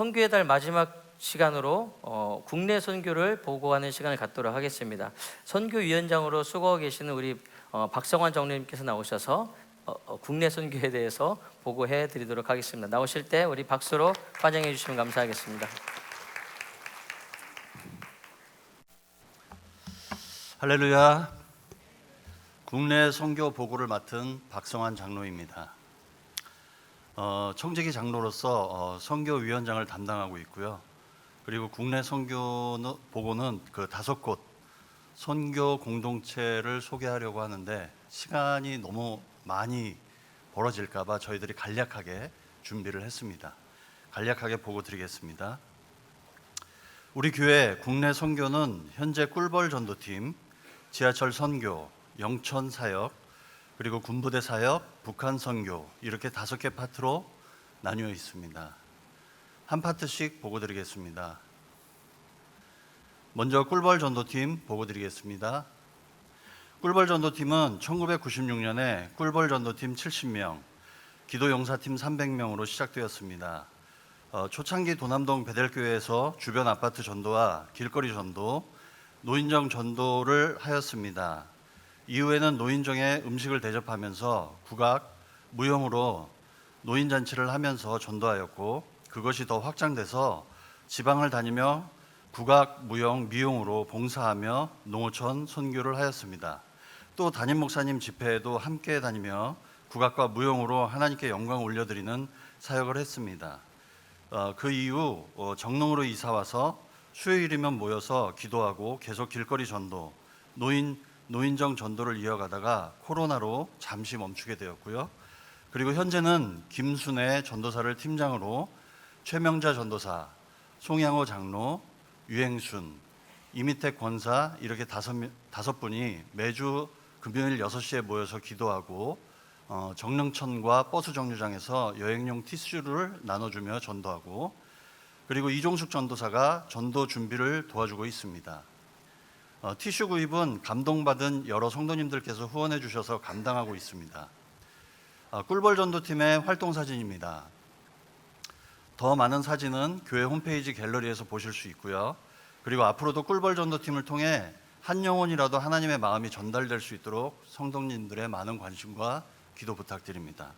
선교의 달 마지막 시간으로 국내 선교를 보고하는 시간을 갖도록 하겠습니다. 선교위원장으로 수고하고 계시는 우리 박성환 장로님께서 나오셔서 국내 선교에 대해서 보고해 드리도록 하겠습니다. 나오실 때 우리 박수로 환영해 주시면 감사하겠습니다. 할렐루야. 국내 선교 보고를 맡은 박성환 장로입니다. 청지기 장로로서 선교위원장을 담당하고 있고요. 그리고 국내 선교 보고는 그 5곳 선교 공동체를 소개하려고 하는데 시간이 너무 많이 벌어질까 봐 저희들이 간략하게 준비를 했습니다. 간략하게 보고 드리겠습니다. 우리 교회 국내 선교는 현재 꿀벌 전도팀, 지하철 선교, 영천 사역, 그리고 군부대 사역, 북한 선교 이렇게 5개 파트로 나뉘어 있습니다. 한 파트씩 보고 드리겠습니다. 먼저 꿀벌 전도팀 보고 드리겠습니다. 꿀벌 전도팀은 1996년에 꿀벌 전도팀 70명, 기도용사팀 300명으로 시작되었습니다. 초창기 도남동 베델교회에서 주변 아파트 전도와 길거리 전도, 노인정 전도를 하였습니다. 이후에는 노인정에 음식을 대접하면서 국악, 무용으로 노인잔치를 하면서 전도하였고 그것이 더 확장돼서 지방을 다니며 국악, 무용, 미용으로 봉사하며 농어촌 선교를 하였습니다. 또 담임 목사님 집회에도 함께 다니며 국악과 무용으로 하나님께 영광을 올려드리는 사역을 했습니다. 그 이후 정릉으로 이사와서 수요일이면 모여서 기도하고 계속 길거리 전도, 노인정 전도를 이어가다가 코로나로 잠시 멈추게 되었고요. 그리고 현재는 김순애 전도사를 팀장으로 최명자 전도사, 송양호 장로, 유행순, 이미택 권사 이렇게 다섯 분이 매주 금요일 6시에 모여서 기도하고 정릉천과 버스 정류장에서 여행용 티슈를 나눠주며 전도하고 그리고 이종숙 전도사가 전도 준비를 도와주고 있습니다. 티슈 구입은 감동받은 여러 성도님들께서 후원해 주셔서 감당하고 있습니다. 꿀벌 전도팀의 활동 사진입니다. 더 많은 사진은 교회 홈페이지 갤러리에서 보실 수 있고요. 그리고 앞으로도 꿀벌 전도팀을 통해 한 영혼이라도 하나님의 마음이 전달될 수 있도록 성도님들의 많은 관심과 기도 부탁드립니다.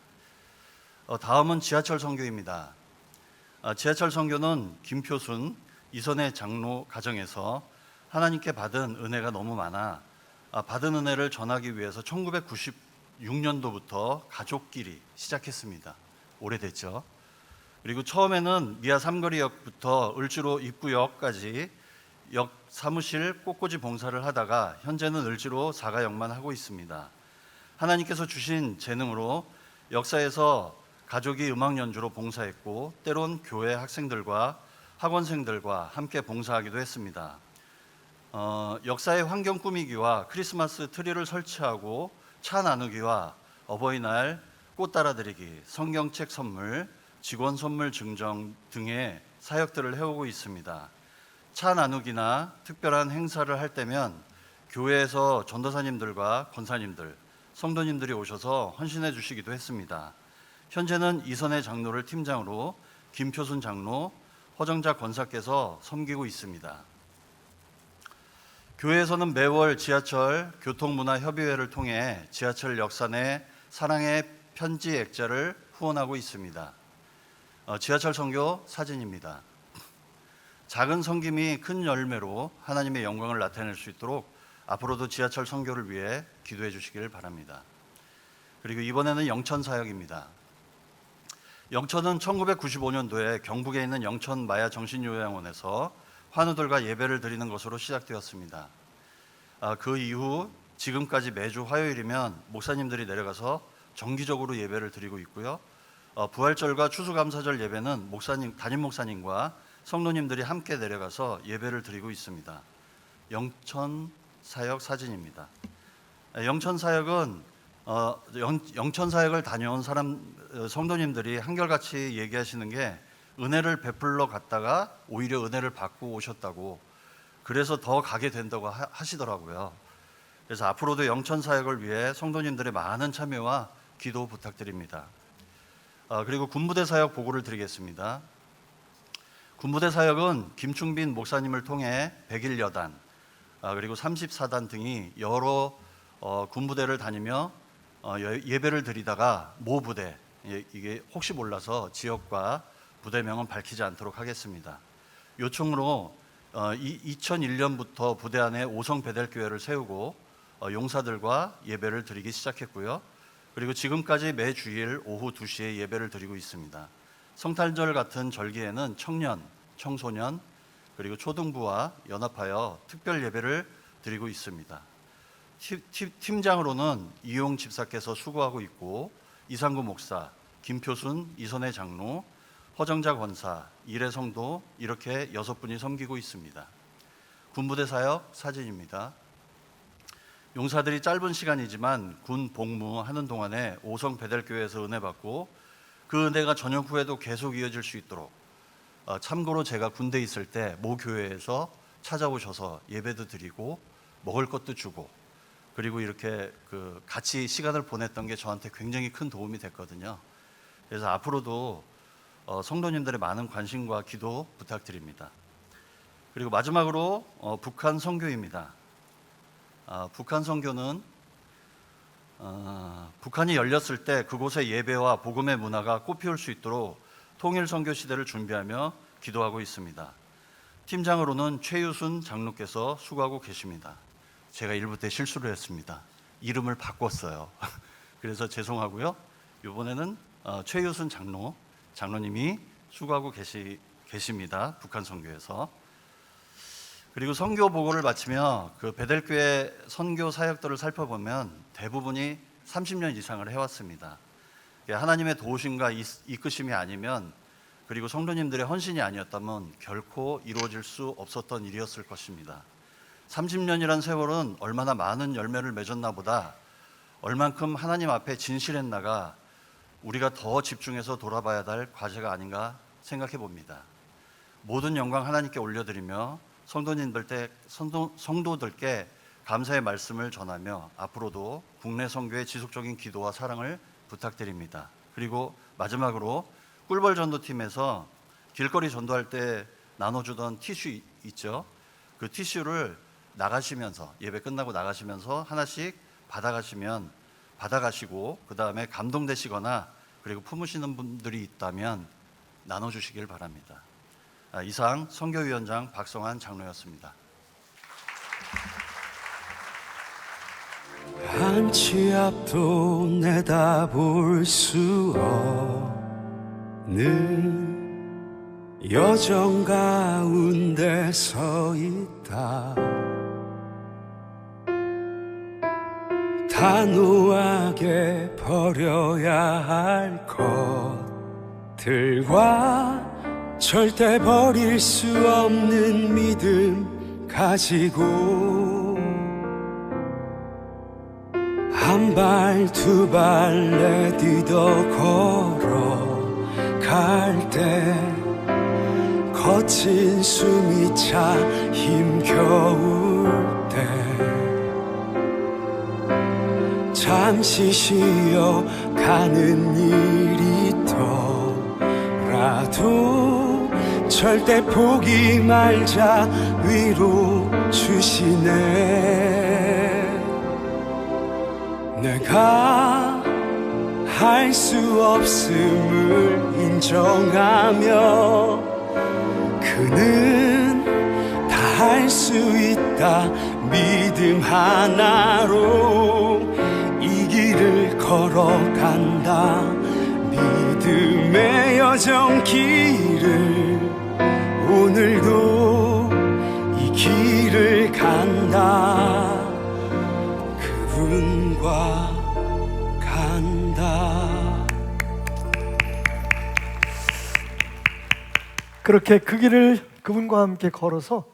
다음은 지하철 선교입니다. 지하철 선교는 김표순 이선의 장로 가정에서 하나님께 받은 은혜가 너무 많아 받은 은혜를 전하기 위해서 1996년도부터 가족끼리 시작했습니다. 오래됐죠. 그리고 처음에는 미아 삼거리역부터 을지로 입구역까지 역 사무실 꽃꽂이 봉사를 하다가 현재는 을지로 사가역만 하고 있습니다. 하나님께서 주신 재능으로 역사에서 가족이 음악 연주로 봉사했고 때론 교회 학생들과 학원생들과 함께 봉사하기도 했습니다. 역사의 환경 꾸미기와 크리스마스 트리를 설치하고 차 나누기와 어버이날 꽃 따라드리기, 성경책 선물, 직원 선물 증정 등의 사역들을 해오고 있습니다. 차 나누기나 특별한 행사를 할 때면 교회에서 전도사님들과 권사님들, 성도님들이 오셔서 헌신해 주시기도 했습니다. 현재는 이선의 장로를 팀장으로 김표순 장로, 허정자 권사께서 섬기고 있습니다. 교회에서는 매월 지하철 교통문화협의회를 통해 지하철 역사 내 사랑의 편지 액자를 후원하고 있습니다. 지하철 선교 사진입니다. 작은 섬김이 큰 열매로 하나님의 영광을 나타낼 수 있도록 앞으로도 지하철 선교를 위해 기도해 주시길 바랍니다. 그리고 이번에는 영천 사역입니다. 영천은 1995년도에 경북에 있는 영천 마야 정신요양원에서 환우들과 예배를 드리는 것으로 시작되었습니다. 그 이후 지금까지 매주 화요일이면 목사님들이 내려가서 정기적으로 예배를 드리고 있고요. 부활절과 추수감사절 예배는 담임 목사님과 성도님들이 함께 내려가서 예배를 드리고 있습니다. 영천 사역 사진입니다. 영천 사역은 영천 사역을 다녀온 성도님들이 한결같이 얘기하시는 게 은혜를 베풀러 갔다가 오히려 은혜를 받고 오셨다고, 그래서 더 가게 된다고 하시더라고요. 그래서 앞으로도 영천 사역을 위해 성도님들의 많은 참여와 기도 부탁드립니다. 그리고 군부대 사역 보고를 드리겠습니다. 군부대 사역은 김충빈 목사님을 통해 101여단 그리고 34단 등이 여러 군부대를 다니며 예배를 드리다가 모 부대, 이게 혹시 몰라서 지역과 부대명은 밝히지 않도록 하겠습니다. 요청으로 2001년부터 부대 안에 오성 베델교회를 세우고 용사들과 예배를 드리기 시작했고요. 그리고 지금까지 매 주일 오후 2시에 예배를 드리고 있습니다. 성탄절 같은 절기에는 청년, 청소년, 그리고 초등부와 연합하여 특별 예배를 드리고 있습니다. 팀장으로는 이용 집사께서 수고하고 있고 이상구 목사, 김표순 이선의 장로, 허정자 권사, 이래 성도 이렇게 6분이 섬기고 있습니다. 군부대 사역 사진입니다. 용사들이 짧은 시간이지만 군 복무하는 동안에 오성 베델교회에서 은혜 받고 그 은혜가 전역 후에도 계속 이어질 수 있도록, 참고로 제가 군대에 있을 때 모 교회에서 찾아오셔서 예배도 드리고 먹을 것도 주고 그리고 이렇게 같이 시간을 보냈던 게 저한테 굉장히 큰 도움이 됐거든요. 그래서 앞으로도 성도님들의 많은 관심과 기도 부탁드립니다. 그리고 마지막으로 북한 선교입니다. 북한 선교는 북한이 열렸을 때 그곳의 예배와 복음의 문화가 꽃피울 수 있도록 통일 선교 시대를 준비하며 기도하고 있습니다. 팀장으로는 최유순 장로께서 수고하고 계십니다. 제가 일부 때 실수를 했습니다. 이름을 바꿨어요. 그래서 죄송하고요. 이번에는 최유순 장로님이 수고하고 계십니다. 북한 선교에서. 그리고 선교 보고를 마치며 그 베델교회 선교 사역들을 살펴보면 대부분이 30년 이상을 해왔습니다. 하나님의 도우심과 이끄심이 아니면, 그리고 성도님들의 헌신이 아니었다면 결코 이루어질 수 없었던 일이었을 것입니다. 30년이란 세월은 얼마나 많은 열매를 맺었나 보다 얼만큼 하나님 앞에 진실했나가 우리가 더 집중해서 돌아봐야 할 과제가 아닌가 생각해 봅니다. 모든 영광 하나님께 올려드리며 성도들께 감사의 말씀을 전하며 앞으로도 국내 선교의 지속적인 기도와 사랑을 부탁드립니다. 그리고 마지막으로 꿀벌 전도팀에서 길거리 전도할 때 나눠주던 티슈 있죠? 그 티슈를 나가시면서, 예배 끝나고 나가시면서 하나씩 받아가시고 그 다음에 감동되시거나 그리고 품으시는 분들이 있다면 나눠주시길 바랍니다. 이상 선교위원장 박성환 장로였습니다. 한 치 앞도 내다볼 수 없는 여정 가운데 서 있다. 단호하게 버려야 할 것들과 절대 버릴 수 없는 믿음 가지고 한 발 두 발 내딛어 걸어갈 때 거친 숨이 차 힘겨울 때 잠시 쉬어 가는 일이 있더라도 절대 포기 말자 위로 주시네. 내가 할 수 없음을 인정하며 그는 다 할 수 있다 믿음 하나로 이 길을 걸어간다. 믿음의 여정 길을 오늘도 이 길을 간다. 그분과 간다. 그렇게 그 길을 그분과 함께 걸어서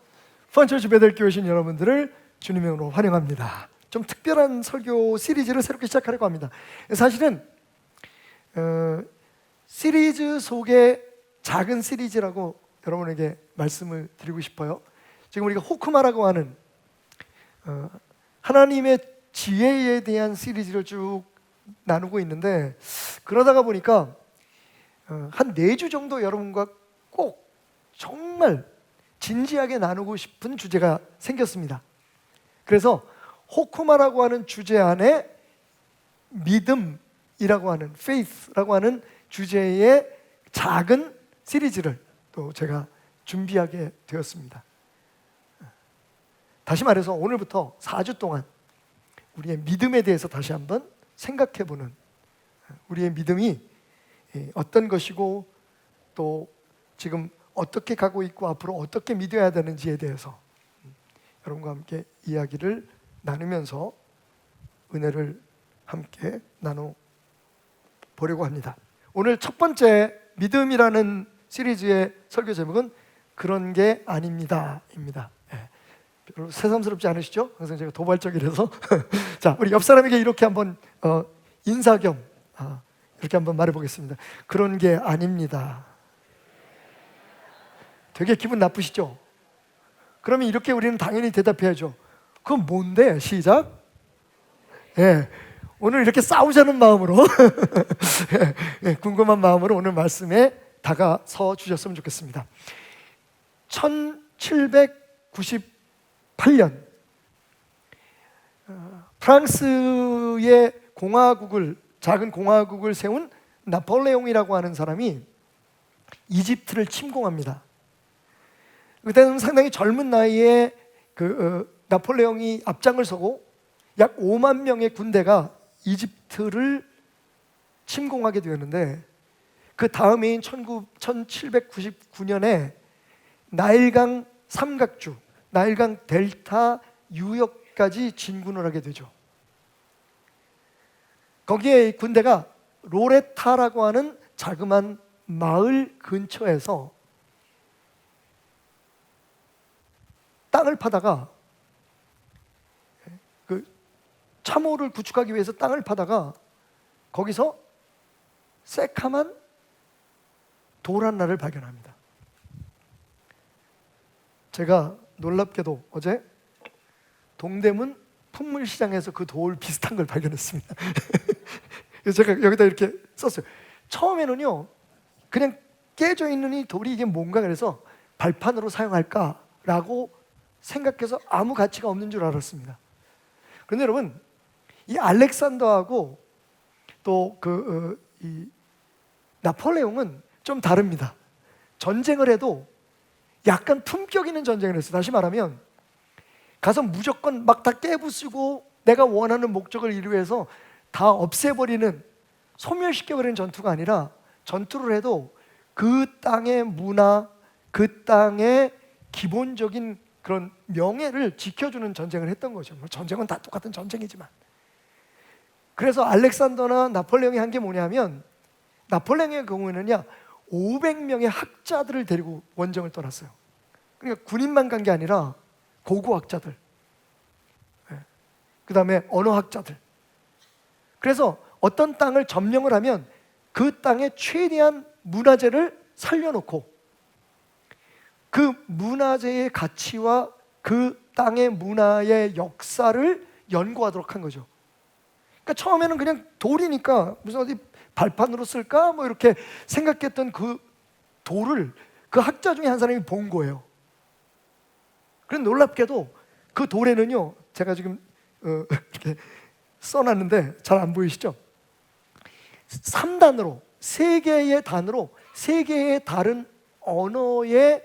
펀처치 베델교회 오신 여러분들을 주님의 이름으로 환영합니다. 좀 특별한 설교 시리즈를 새롭게 시작하려고 합니다. 사실은 시리즈 속의 작은 시리즈라고 여러분에게 말씀을 드리고 싶어요. 지금 우리가 호크마라고 하는 하나님의 지혜에 대한 시리즈를 쭉 나누고 있는데, 그러다가 보니까 한 4주 정도 여러분과 꼭 정말 진지하게 나누고 싶은 주제가 생겼습니다. 그래서 호크마라고 하는 주제 안에 믿음이라고 하는 faith라고 하는 주제의 작은 시리즈를 또 제가 준비하게 되었습니다. 다시 말해서 오늘부터 4주 동안 우리의 믿음에 대해서 다시 한번 생각해보는, 우리의 믿음이 어떤 것이고 또 지금 어떻게 가고 있고 앞으로 어떻게 믿어야 되는지에 대해서 여러분과 함께 이야기를 나누면서 은혜를 함께 나눠보려고 합니다. 오늘 첫 번째 믿음이라는 시리즈의 설교 제목은 그런 게 아닙니다 입니다. 별로 새삼스럽지 않으시죠? 항상 제가 도발적이라서 자, 우리 옆 사람에게 이렇게 한번 인사 겸 이렇게 한번 말해보겠습니다. 그런 게 아닙니다. 되게 기분 나쁘시죠? 그러면 이렇게 우리는 당연히 대답해야죠. 그건 뭔데? 시작. 오늘 이렇게 싸우자는 마음으로 궁금한 마음으로 오늘 말씀에 다가서 주셨으면 좋겠습니다. 1798년 프랑스의 작은 공화국을 세운 나폴레옹이라고 하는 사람이 이집트를 침공합니다. 그때는 상당히 젊은 나이에 나폴레옹이 앞장을 서고 약 5만 명의 군대가 이집트를 침공하게 되었는데, 그 다음 해인 1799년에 나일강 삼각주, 나일강 델타 유역까지 진군을 하게 되죠. 거기에 군대가 로레타라고 하는 자그만 마을 근처에서 땅을 파다가, 그 참호를 구축하기 위해서 땅을 파다가 거기서 새카만 돌 하나를 발견합니다. 제가 놀랍게도 어제 동대문 풍물시장에서 그 돌 비슷한 걸 발견했습니다. 그래서 제가 여기다 이렇게 썼어요. 처음에는요, 그냥 깨져 있는 이 돌이 이게 뭔가 그래서 발판으로 사용할까라고 생각해서 아무 가치가 없는 줄 알았습니다. 그런데 여러분, 이 알렉산더하고 또 이 나폴레옹은 좀 다릅니다. 전쟁을 해도 약간 품격 있는 전쟁을 했어요. 다시 말하면 가서 무조건 막 다 깨부수고 내가 원하는 목적을 이루기 위해서 다 없애버리는, 소멸시켜버리는 전투가 아니라, 전투를 해도 그 땅의 문화, 그 땅의 기본적인 그런 명예를 지켜주는 전쟁을 했던 거죠. 전쟁은 다 똑같은 전쟁이지만. 그래서 알렉산더나 나폴레옹이 한 게 뭐냐면, 나폴레옹의 경우에는요 500명의 학자들을 데리고 원정을 떠났어요. 그러니까 군인만 간 게 아니라 고고학자들, 그 다음에 언어학자들. 그래서 어떤 땅을 점령을 하면 그 땅의 최대한 문화재를 살려놓고 그 문화재의 가치와 그 땅의 문화의 역사를 연구하도록 한 거죠. 그러니까 처음에는 그냥 돌이니까 무슨 어디 발판으로 쓸까 뭐 이렇게 생각했던 그 돌을 그 학자 중에 한 사람이 본 거예요. 그런데 놀랍게도 그 돌에는요, 제가 지금 이렇게 써놨는데 잘 안 보이시죠? 3단으로, 3개의 단으로 3개의 다른 언어의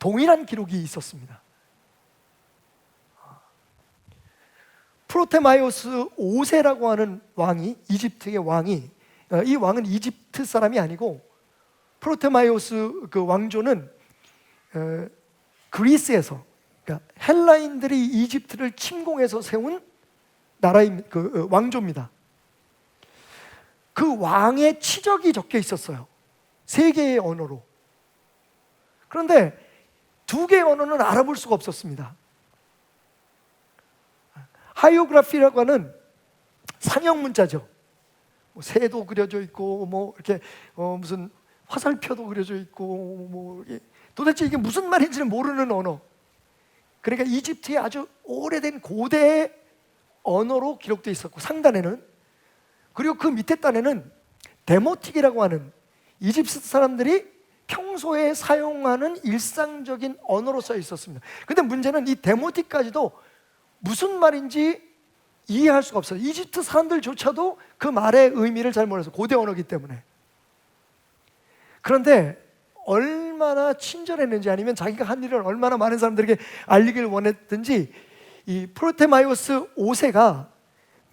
동일한 기록이 있었습니다. 프로테마이오스 5세라고 하는 왕이, 이집트의 왕이, 이 왕은 이집트 사람이 아니고, 프로테마이오스 그 왕조는 그리스에서, 그러니까 헬라인들이 이집트를 침공해서 세운 나라의 그 왕조입니다. 그 왕의 치적이 적혀 있었어요. 3개의 언어로. 그런데 2개의 언어는 알아볼 수가 없었습니다. 하이오그라피라고 하는 상형 문자죠. 뭐 새도 그려져 있고, 뭐 이렇게 무슨 화살표도 그려져 있고, 뭐 도대체 이게 무슨 말인지는 모르는 언어. 그러니까 이집트의 아주 오래된 고대 언어로 기록되어 있었고, 상단에는, 그리고 그 밑에 단에는 데모틱이라고 하는 이집트 사람들이 평소에 사용하는 일상적인 언어로 써 있었습니다. 근데 문제는 이 데모틱까지도 무슨 말인지 이해할 수가 없어요. 이집트 사람들조차도 그 말의 의미를 잘 몰라서, 고대 언어이기 때문에. 그런데 얼마나 친절했는지, 아니면 자기가 한 일을 얼마나 많은 사람들에게 알리길 원했든지, 이 프로테마이오스 5세가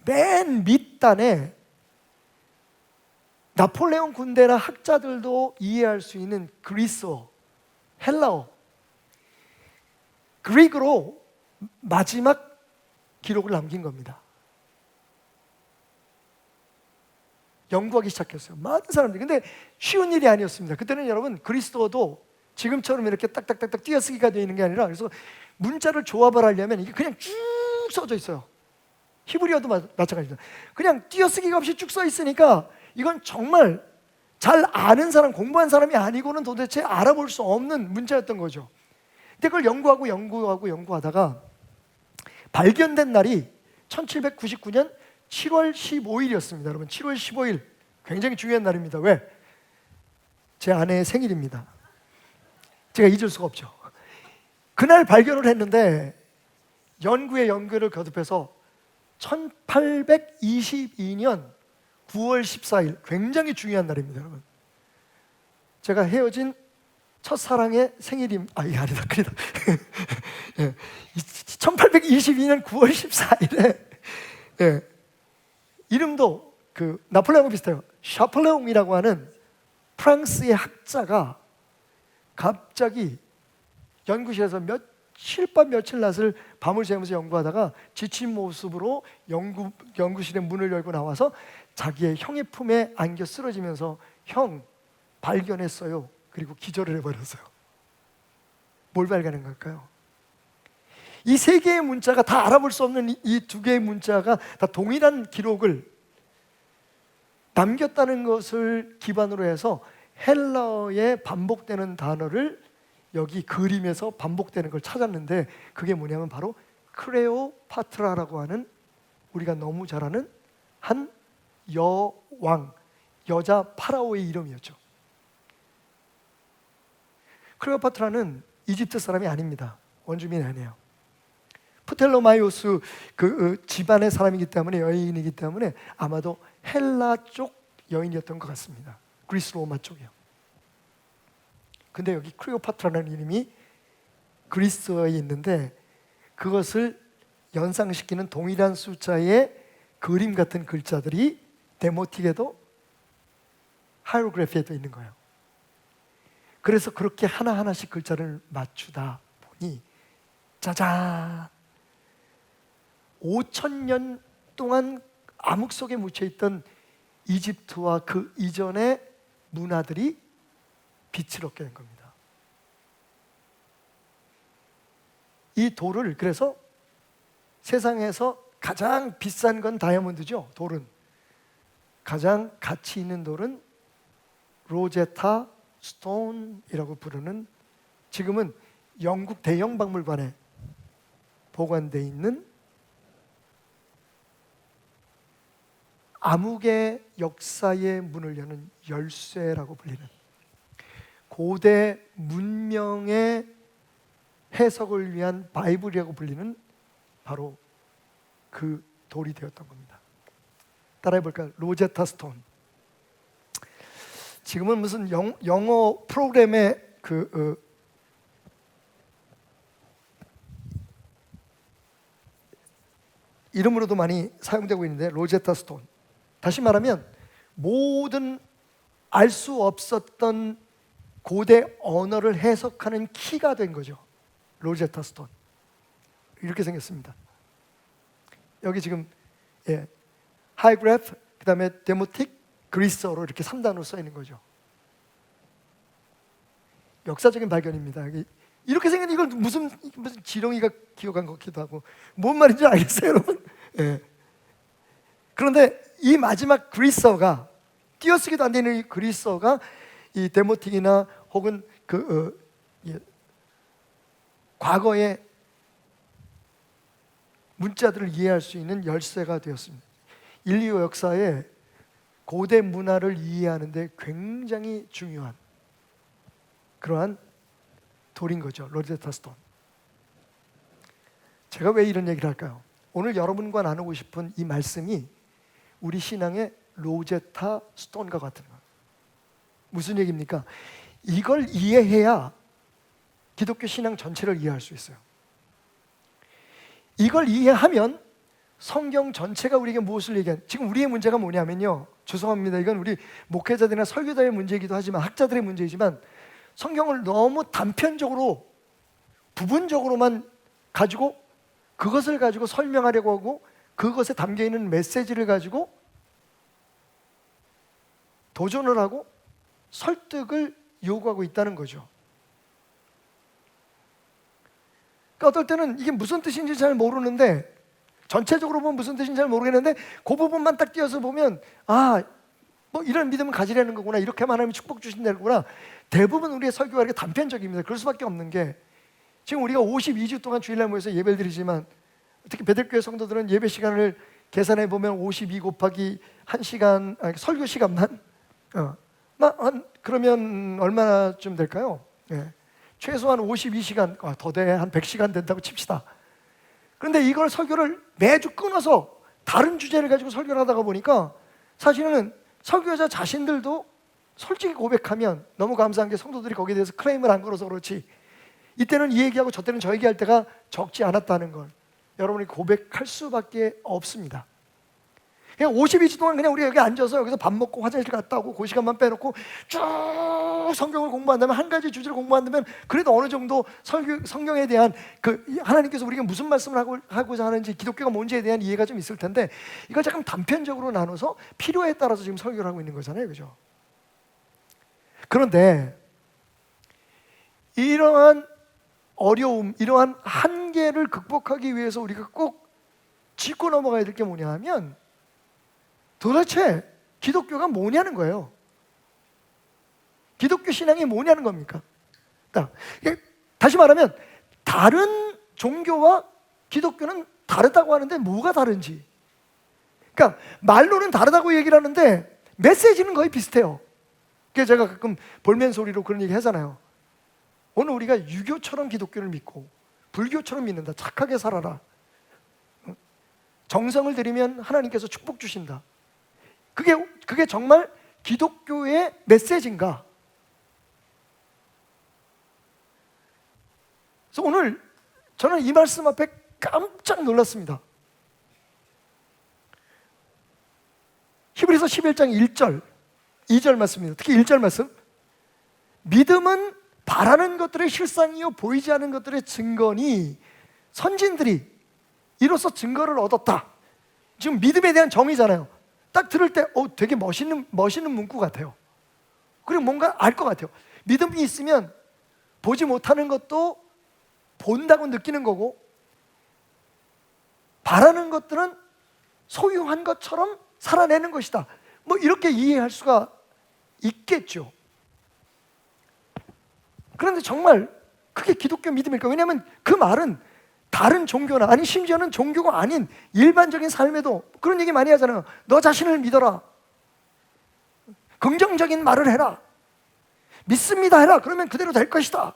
맨 밑단에 나폴레옹 군대나 학자들도 이해할 수 있는 그리스어, 헬라어, 그리그로 마지막 기록을 남긴 겁니다. 연구하기 시작했어요. 많은 사람들이. 근데 쉬운 일이 아니었습니다. 그때는 여러분 그리스어도 지금처럼 이렇게 딱딱딱딱 띄어쓰기가 되어 있는 게 아니라, 그래서 문자를 조합을 하려면 이게 그냥 쭉 써져 있어요. 히브리어도 마찬가지입니다. 그냥 띄어쓰기가 없이 쭉 써 있으니까 이건 정말 잘 아는 사람, 공부한 사람이 아니고는 도대체 알아볼 수 없는 문자였던 거죠. 근데 그걸 연구하다가 발견된 날이 1799년 7월 15일이었습니다. 여러분, 7월 15일 굉장히 중요한 날입니다. 왜? 제 아내의 생일입니다. 제가 잊을 수가 없죠. 그날 발견을 했는데 연구에 연구를 거듭해서 1822년 9월 14일, 굉장히 중요한 날입니다, 여러분. 제가 헤어진 첫사랑의 생일이, 이게 아니다, 그래도 1822년 9월 14일에 이름도 그 나폴레옹과 비슷해요. 샤플레옹이라고 하는 프랑스의 학자가 갑자기 연구실에서 며칠 밤 며칠 낮을 밤을 새면서 연구하다가 지친 모습으로 연구실의 문을 열고 나와서 자기의 형의 품에 안겨 쓰러지면서, 형 발견했어요. 그리고 기절을 해버렸어요. 뭘 발견한 걸까요? 이 3개의 문자가 다 알아볼 수 없는 이 2개의 문자가 다 동일한 기록을 남겼다는 것을 기반으로 해서 헬라어에 반복되는 단어를 여기 그림에서 반복되는 걸 찾았는데, 그게 뭐냐면 바로 크레오파트라라고 하는, 우리가 너무 잘 아는 한 여왕, 여자 파라오의 이름이었죠. 크레오파트라는 이집트 사람이 아닙니다. 원주민이 아니에요. 프텔로마이오스 그 집안의 사람이기 때문에, 여인이기 때문에 아마도 헬라 쪽 여인이었던 것 같습니다. 그리스 로마 쪽이요. 근데 여기 클레오파트라는 이름이 그리스어에 있는데 그것을 연상시키는 동일한 숫자의 그림 같은 글자들이 데모틱에도 하이로그래피에도 있는 거예요. 그래서 그렇게 하나하나씩 글자를 맞추다 보니 짜잔! 5,000년 동안 암흑 속에 묻혀있던 이집트와 그 이전의 문화들이 빛을 얻게 된 겁니다. 이 돌을 그래서 세상에서 가장 비싼 건 다이아몬드죠. 돌은 가장 가치 있는 돌은 로제타 스톤이라고 부르는, 지금은 영국 대형 박물관에 보관되어 있는 암흑의 역사의 문을 여는 열쇠라고 불리는, 고대 문명의 해석을 위한 바이블이라고 불리는 바로 그 돌이 되었던 겁니다. 따라해 볼까요? 로제타 스톤. 지금은 무슨 영어 프로그램의 이름으로도 많이 사용되고 있는데, 로제타 스톤. 다시 말하면 모든 알 수 없었던 고대 언어를 해석하는 키가 된 거죠. 로제타 스톤. 이렇게 생겼습니다. 여기 지금 하이그래프, 그 다음에 데모틱, 그리스어로 이렇게 3단으로 써 있는 거죠. 역사적인 발견입니다. 이렇게 생긴 이걸 무슨 지렁이가 기억한 것 같기도 하고, 뭔 말인지 알겠어요, 여러분? 예. 그런데 이 마지막 그리스어가, 띄어쓰기도 안 되는 이 그리스어가 이 데모틱이나 혹은 과거의 문자들을 이해할 수 있는 열쇠가 되었습니다. 인류 역사에 고대 문화를 이해하는 데 굉장히 중요한 그러한 돌인 거죠. 로제타 스톤. 제가 왜 이런 얘기를 할까요? 오늘 여러분과 나누고 싶은 이 말씀이 우리 신앙의 로제타 스톤과 같은 거예요. 무슨 얘기입니까? 이걸 이해해야 기독교 신앙 전체를 이해할 수 있어요. 이걸 이해하면 성경 전체가 우리에게 무엇을 얘기하는, 지금 우리의 문제가 뭐냐면요, 죄송합니다, 이건 우리 목회자들이나 설교자의 문제이기도 하지만 학자들의 문제이지만, 성경을 너무 단편적으로 부분적으로만 가지고 그것을 가지고 설명하려고 하고 그것에 담겨있는 메시지를 가지고 도전을 하고 설득을 요구하고 있다는 거죠. 그러니까 어떨 때는 이게 무슨 뜻인지 잘 모르는데, 전체적으로 보면 무슨 뜻인지 잘 모르겠는데 그 부분만 딱 띄어서 보면 뭐 이런 믿음을 가지려는 거구나, 이렇게만 하면 축복 주신다는 거구나. 대부분 우리의 설교가 이렇게 단편적입니다. 그럴 수밖에 없는 게, 지금 우리가 52주 동안 주일날 모여서 예배를 드리지만, 특히 베들교회 성도들은 예배 시간을 계산해 보면 52 곱하기 1시간, 설교 시간만 그러면 얼마쯤 될까요? 최소한 52시간, 더 돼, 한 100시간 된다고 칩시다. 그런데 이걸 설교를 매주 끊어서 다른 주제를 가지고 설교를 하다가 보니까, 사실은 설교자 자신들도 솔직히 고백하면 너무 감사한 게, 성도들이 거기에 대해서 클레임을 안 걸어서 그렇지, 이때는 이 얘기하고 저 때는 저 얘기할 때가 적지 않았다는 걸 여러분이 고백할 수밖에 없습니다. 그냥 52주 동안 그냥 우리가 여기 앉아서 여기서 밥 먹고 화장실 갔다 오고 그 시간만 빼놓고 쭉 성경을 공부한다면, 한 가지 주제를 공부한다면, 그래도 어느 정도 성경에 대한 하나님께서 우리가 무슨 말씀을 하고자 하는지, 기독교가 뭔지에 대한 이해가 좀 있을 텐데, 이걸 잠깐 단편적으로 나눠서 필요에 따라서 지금 설교를 하고 있는 거잖아요, 그죠? 그런데 이러한 어려움, 이러한 한계를 극복하기 위해서 우리가 꼭 짚고 넘어가야 될 게 뭐냐 하면, 도대체 기독교가 뭐냐는 거예요. 기독교 신앙이 뭐냐는 겁니까? 다시 말하면 다른 종교와 기독교는 다르다고 하는데 뭐가 다른지. 그러니까 말로는 다르다고 얘기를 하는데 메시지는 거의 비슷해요. 그래서 제가 가끔 볼멘 소리로 그런 얘기 하잖아요. 오늘 우리가 유교처럼 기독교를 믿고 불교처럼 믿는다. 착하게 살아라. 정성을 들이면 하나님께서 축복 주신다. 그게 정말 기독교의 메시지인가? 그래서 오늘 저는 이 말씀 앞에 깜짝 놀랐습니다. 히브리서 11장 1절, 2절 말씀입니다. 특히 1절 말씀. 믿음은 바라는 것들의 실상이요 보이지 않는 것들의 증거니 선진들이 이로써 증거를 얻었다. 지금 믿음에 대한 정의잖아요. 딱 들을 때 되게 멋있는 문구 같아요. 그리고 뭔가 알 것 같아요. 믿음이 있으면 보지 못하는 것도 본다고 느끼는 거고, 바라는 것들은 소유한 것처럼 살아내는 것이다. 뭐 이렇게 이해할 수가 있겠죠. 그런데 정말 그게 기독교 믿음일까? 왜냐하면 그 말은 다른 종교나, 아니 심지어는 종교가 아닌 일반적인 삶에도 그런 얘기 많이 하잖아요. 너 자신을 믿어라. 긍정적인 말을 해라. 믿습니다 해라. 그러면 그대로 될 것이다.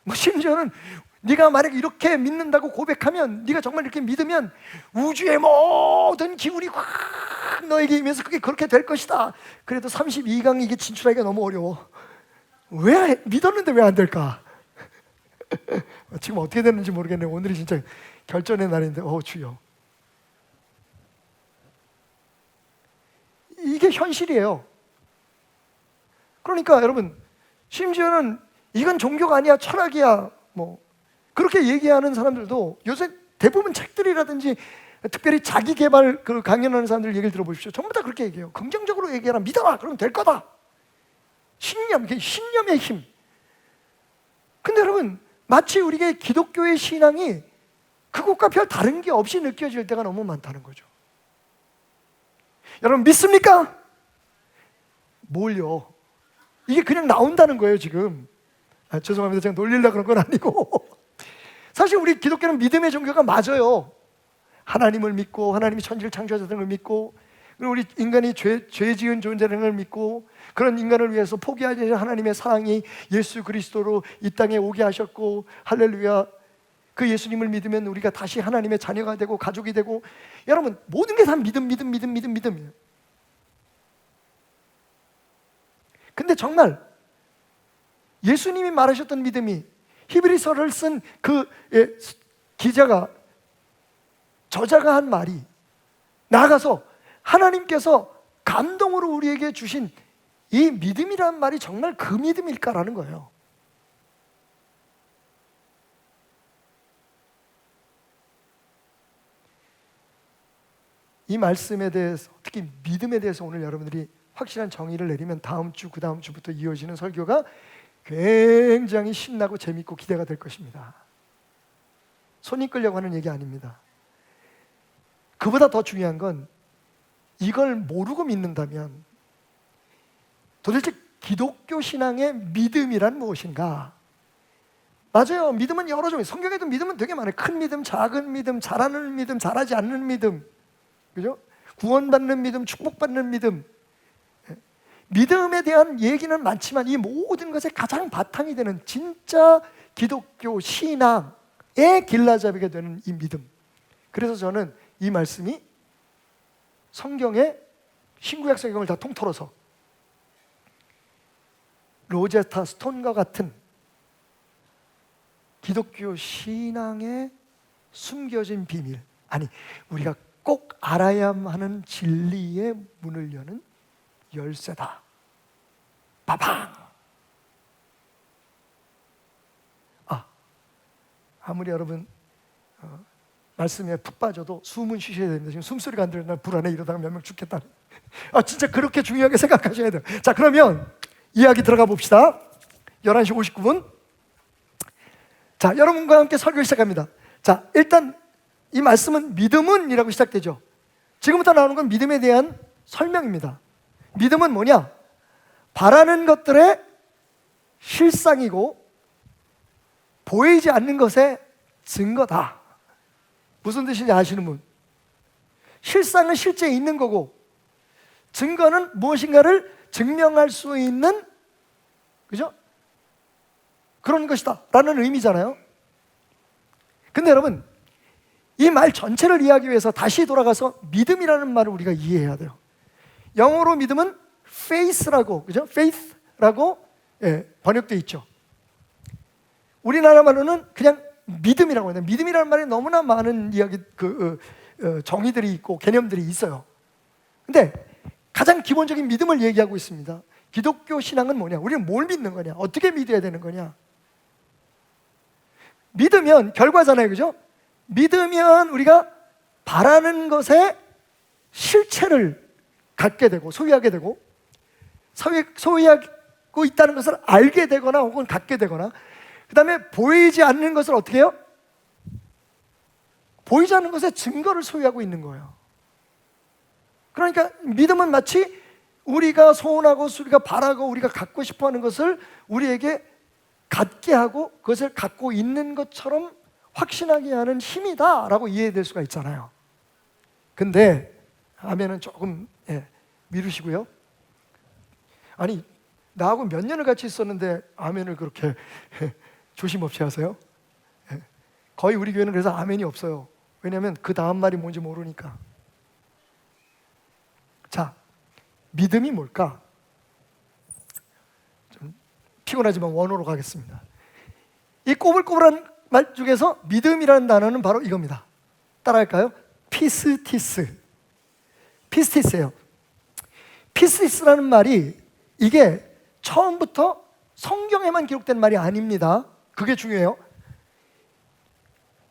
뭐 심지어는 네가 만약에 이렇게 믿는다고 고백하면, 네가 정말 이렇게 믿으면 우주의 모든 기운이 확 너에게 임해서 그게 그렇게 될 것이다. 그래도 32강 이게 진출하기가 너무 어려워. 왜 믿었는데 왜 안 될까? 지금 어떻게 되는지 모르겠네요. 오늘이 진짜 결전의 날인데, 주여. 이게 현실이에요. 그러니까 여러분, 심지어는 이건 종교가 아니야, 철학이야, 뭐 그렇게 얘기하는 사람들도 요새 대부분 책들이라든지 특별히 자기 개발 그 강연하는 사람들 얘기를 들어보십시오. 전부 다 그렇게 얘기해요. 긍정적으로 얘기해라, 믿어라, 그러면 될 거다. 신념의 힘. 근데 여러분, 마치 우리의 기독교의 신앙이 그것과 별 다른 게 없이 느껴질 때가 너무 많다는 거죠. 여러분 믿습니까? 뭘요? 이게 그냥 나온다는 거예요 지금. 죄송합니다. 제가 놀리려고 그런 건 아니고 사실 우리 기독교는 믿음의 종교가 맞아요. 하나님을 믿고, 하나님이 천지를 창조하셨다는 걸 믿고, 그리고 우리 인간이 죄 지은 존재라는 걸 믿고, 그런 인간을 위해서 포기하지 않은 하나님의 사랑이 예수 그리스도로 이 땅에 오게 하셨고, 할렐루야. 그 예수님을 믿으면 우리가 다시 하나님의 자녀가 되고 가족이 되고, 여러분 모든 게 다 믿음이에요. 근데 정말 예수님이 말하셨던 믿음이, 히브리서를 쓴 그 기자가, 저자가 한 말이, 나아가서 하나님께서 감동으로 우리에게 주신 이 믿음이라는 말이 정말 그 믿음일까라는 거예요. 이 말씀에 대해서, 특히 믿음에 대해서 오늘 여러분들이 확실한 정의를 내리면 다음 주, 그 다음 주부터 이어지는 설교가 굉장히 신나고 재밌고 기대가 될 것입니다. 손이 끌려고 하는 얘기 아닙니다. 그보다 더 중요한 건 이걸 모르고 믿는다면 도대체 기독교 신앙의 믿음이란 무엇인가? 맞아요. 믿음은 여러 종류. 성경에도 믿음은 되게 많아요. 큰 믿음, 작은 믿음, 잘하는 믿음, 잘하지 않는 믿음, 그죠? 구원받는 믿음, 축복받는 믿음. 믿음에 대한 얘기는 많지만 이 모든 것의 가장 바탕이 되는 진짜 기독교 신앙의 길라잡이가 되는 이 믿음. 그래서 저는 이 말씀이 성경의 신구약 성경을 다 통틀어서 로제타 스톤과 같은 기독교 신앙의 숨겨진 비밀, 아니 우리가 꼭 알아야 하는 진리의 문을 여는 열쇠다. 빠방! 아무리 여러분 말씀에 푹 빠져도 숨은 쉬셔야 됩니다. 지금 숨소리가 안 들리는 날 불안해 이러다가 몇 명 죽겠다. 진짜 그렇게 중요하게 생각하셔야 돼요. 자, 그러면 이야기 들어가 봅시다. 11시 59분. 자, 여러분과 함께 설교 시작합니다. 자, 일단 이 말씀은 믿음은 이라고 시작되죠. 지금부터 나오는 건 믿음에 대한 설명입니다. 믿음은 뭐냐? 바라는 것들의 실상이고 보이지 않는 것의 증거다. 무슨 뜻인지 아시는 분? 실상은 실제 있는 거고, 증거는 무엇인가를 증명할 수 있는, 그죠? 그런 것이다 라는 의미잖아요. 근데 여러분, 이 말 전체를 이해하기 위해서 다시 돌아가서 믿음이라는 말을 우리가 이해해야 돼요. 영어로 믿음은 faith라고, 그죠? faith라고 번역되어 있죠. 우리나라 말로는 그냥 믿음이라고 하는데 믿음이라는 말에 너무나 많은 이야기 정의들이 있고 개념들이 있어요. 근데 가장 기본적인 믿음을 얘기하고 있습니다. 기독교 신앙은 뭐냐? 우리는 뭘 믿는 거냐? 어떻게 믿어야 되는 거냐? 믿으면 결과잖아요, 그죠? 믿으면 우리가 바라는 것에 실체를 갖게 되고 소유하게 되고 소유하고 있다는 것을 알게 되거나 혹은 갖게 되거나, 그 다음에 보이지 않는 것을 어떻게 해요? 보이지 않는 것의 증거를 소유하고 있는 거예요. 그러니까 믿음은 마치 우리가 소원하고 우리가 바라고 우리가 갖고 싶어하는 것을 우리에게 갖게 하고 그것을 갖고 있는 것처럼 확신하게 하는 힘이다라고 이해될 수가 있잖아요. 근데 아멘은 조금 미루시고요. 아니, 나하고 몇 년을 같이 있었는데 아멘을 그렇게 조심 없이 하세요? 거의 우리 교회는 그래서 아멘이 없어요. 왜냐하면 그 다음 말이 뭔지 모르니까. 자, 믿음이 뭘까? 좀 피곤하지만 원어로 가겠습니다. 이 꼬불꼬불한 말 중에서 믿음이라는 단어는 바로 이겁니다. 따라할까요? 피스티스. 피스티스예요. 피스티스라는 말이 이게 처음부터 성경에만 기록된 말이 아닙니다. 그게 중요해요.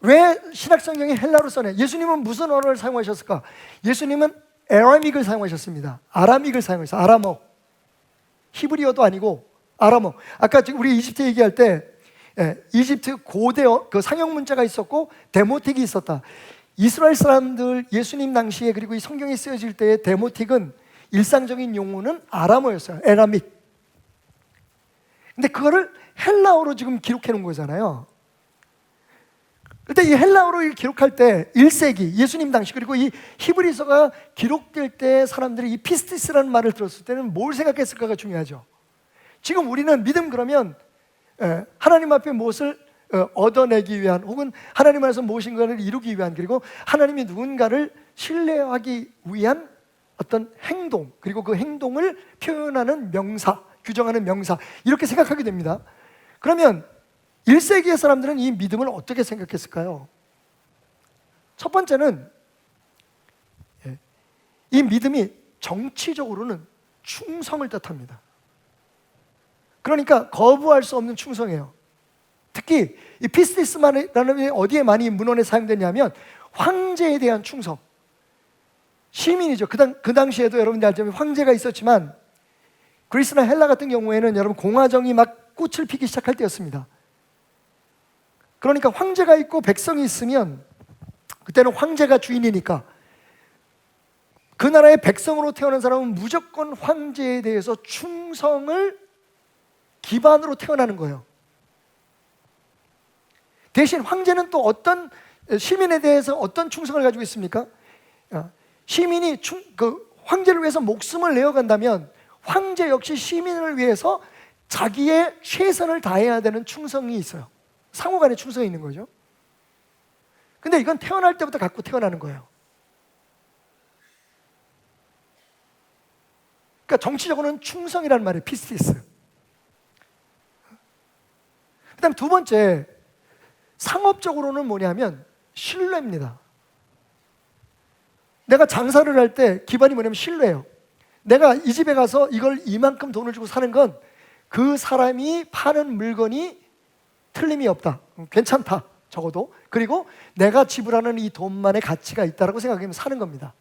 왜 신약성경이 헬라어로 써내? 예수님은 무슨 언어를 사용하셨을까? 예수님은 아라믹을 사용하셨습니다. 아라믹을 사용했어요. 아람어. 히브리어도 아니고 아람어. 아까 우리 이집트 얘기할 때 이집트 고대어 그 상형 문자가 있었고 데모틱이 있었다. 이스라엘 사람들 예수님 당시에 그리고 이 성경이 쓰여질 때의 데모틱은 일상적인 용어는 아람어였어요. 아라믹. 근데 그거를 헬라어로 지금 기록해 놓은 거잖아요. 근데 이 헬라어로 기록할 때 1세기 예수님 당시 그리고 이 히브리서가 기록될 때 사람들이 이 피스티스라는 말을 들었을 때는 뭘 생각했을까가 중요하죠. 지금 우리는 믿음 그러면 하나님 앞에 무엇을 얻어내기 위한 혹은 하나님 안에서 무엇인가를 이루기 위한 그리고 하나님이 누군가를 신뢰하기 위한 어떤 행동 그리고 그 행동을 표현하는 명사, 규정하는 명사 이렇게 생각하게 됩니다. 그러면 1세기의 사람들은 이 믿음을 어떻게 생각했을까요? 첫 번째는 이 믿음이 정치적으로는 충성을 뜻합니다. 그러니까 거부할 수 없는 충성이에요. 특히 이 피스티스라는 게 어디에 많이 문헌에 사용되냐면 황제에 대한 충성. 시민이죠. 그 당시에도 여러분들 알자면 황제가 있었지만 그리스나 헬라 같은 경우에는 여러분 공화정이 막 꽃을 피기 시작할 때였습니다. 그러니까 황제가 있고 백성이 있으면 그때는 황제가 주인이니까 그 나라의 백성으로 태어난 사람은 무조건 황제에 대해서 충성을 기반으로 태어나는 거예요. 대신 황제는 또 어떤 시민에 대해서 어떤 충성을 가지고 있습니까? 시민이 황제를 위해서 목숨을 내어간다면 황제 역시 시민을 위해서 자기의 최선을 다해야 되는 충성이 있어요. 상호간의 충성이 있는 거죠. 근데 이건 태어날 때부터 갖고 태어나는 거예요. 그러니까 정치적으로는 충성이라는 말이에요. 피스티스. 그 다음 두 번째, 상업적으로는 뭐냐면 신뢰입니다. 내가 장사를 할 때 기반이 뭐냐면 신뢰예요. 내가 이 집에 가서 이걸 이만큼 돈을 주고 사는 건 그 사람이 파는 물건이 틀림이 없다. 괜찮다. 적어도. 그리고 내가 지불하는 이 돈만의 가치가 있다고 생각하면 사는 겁니다.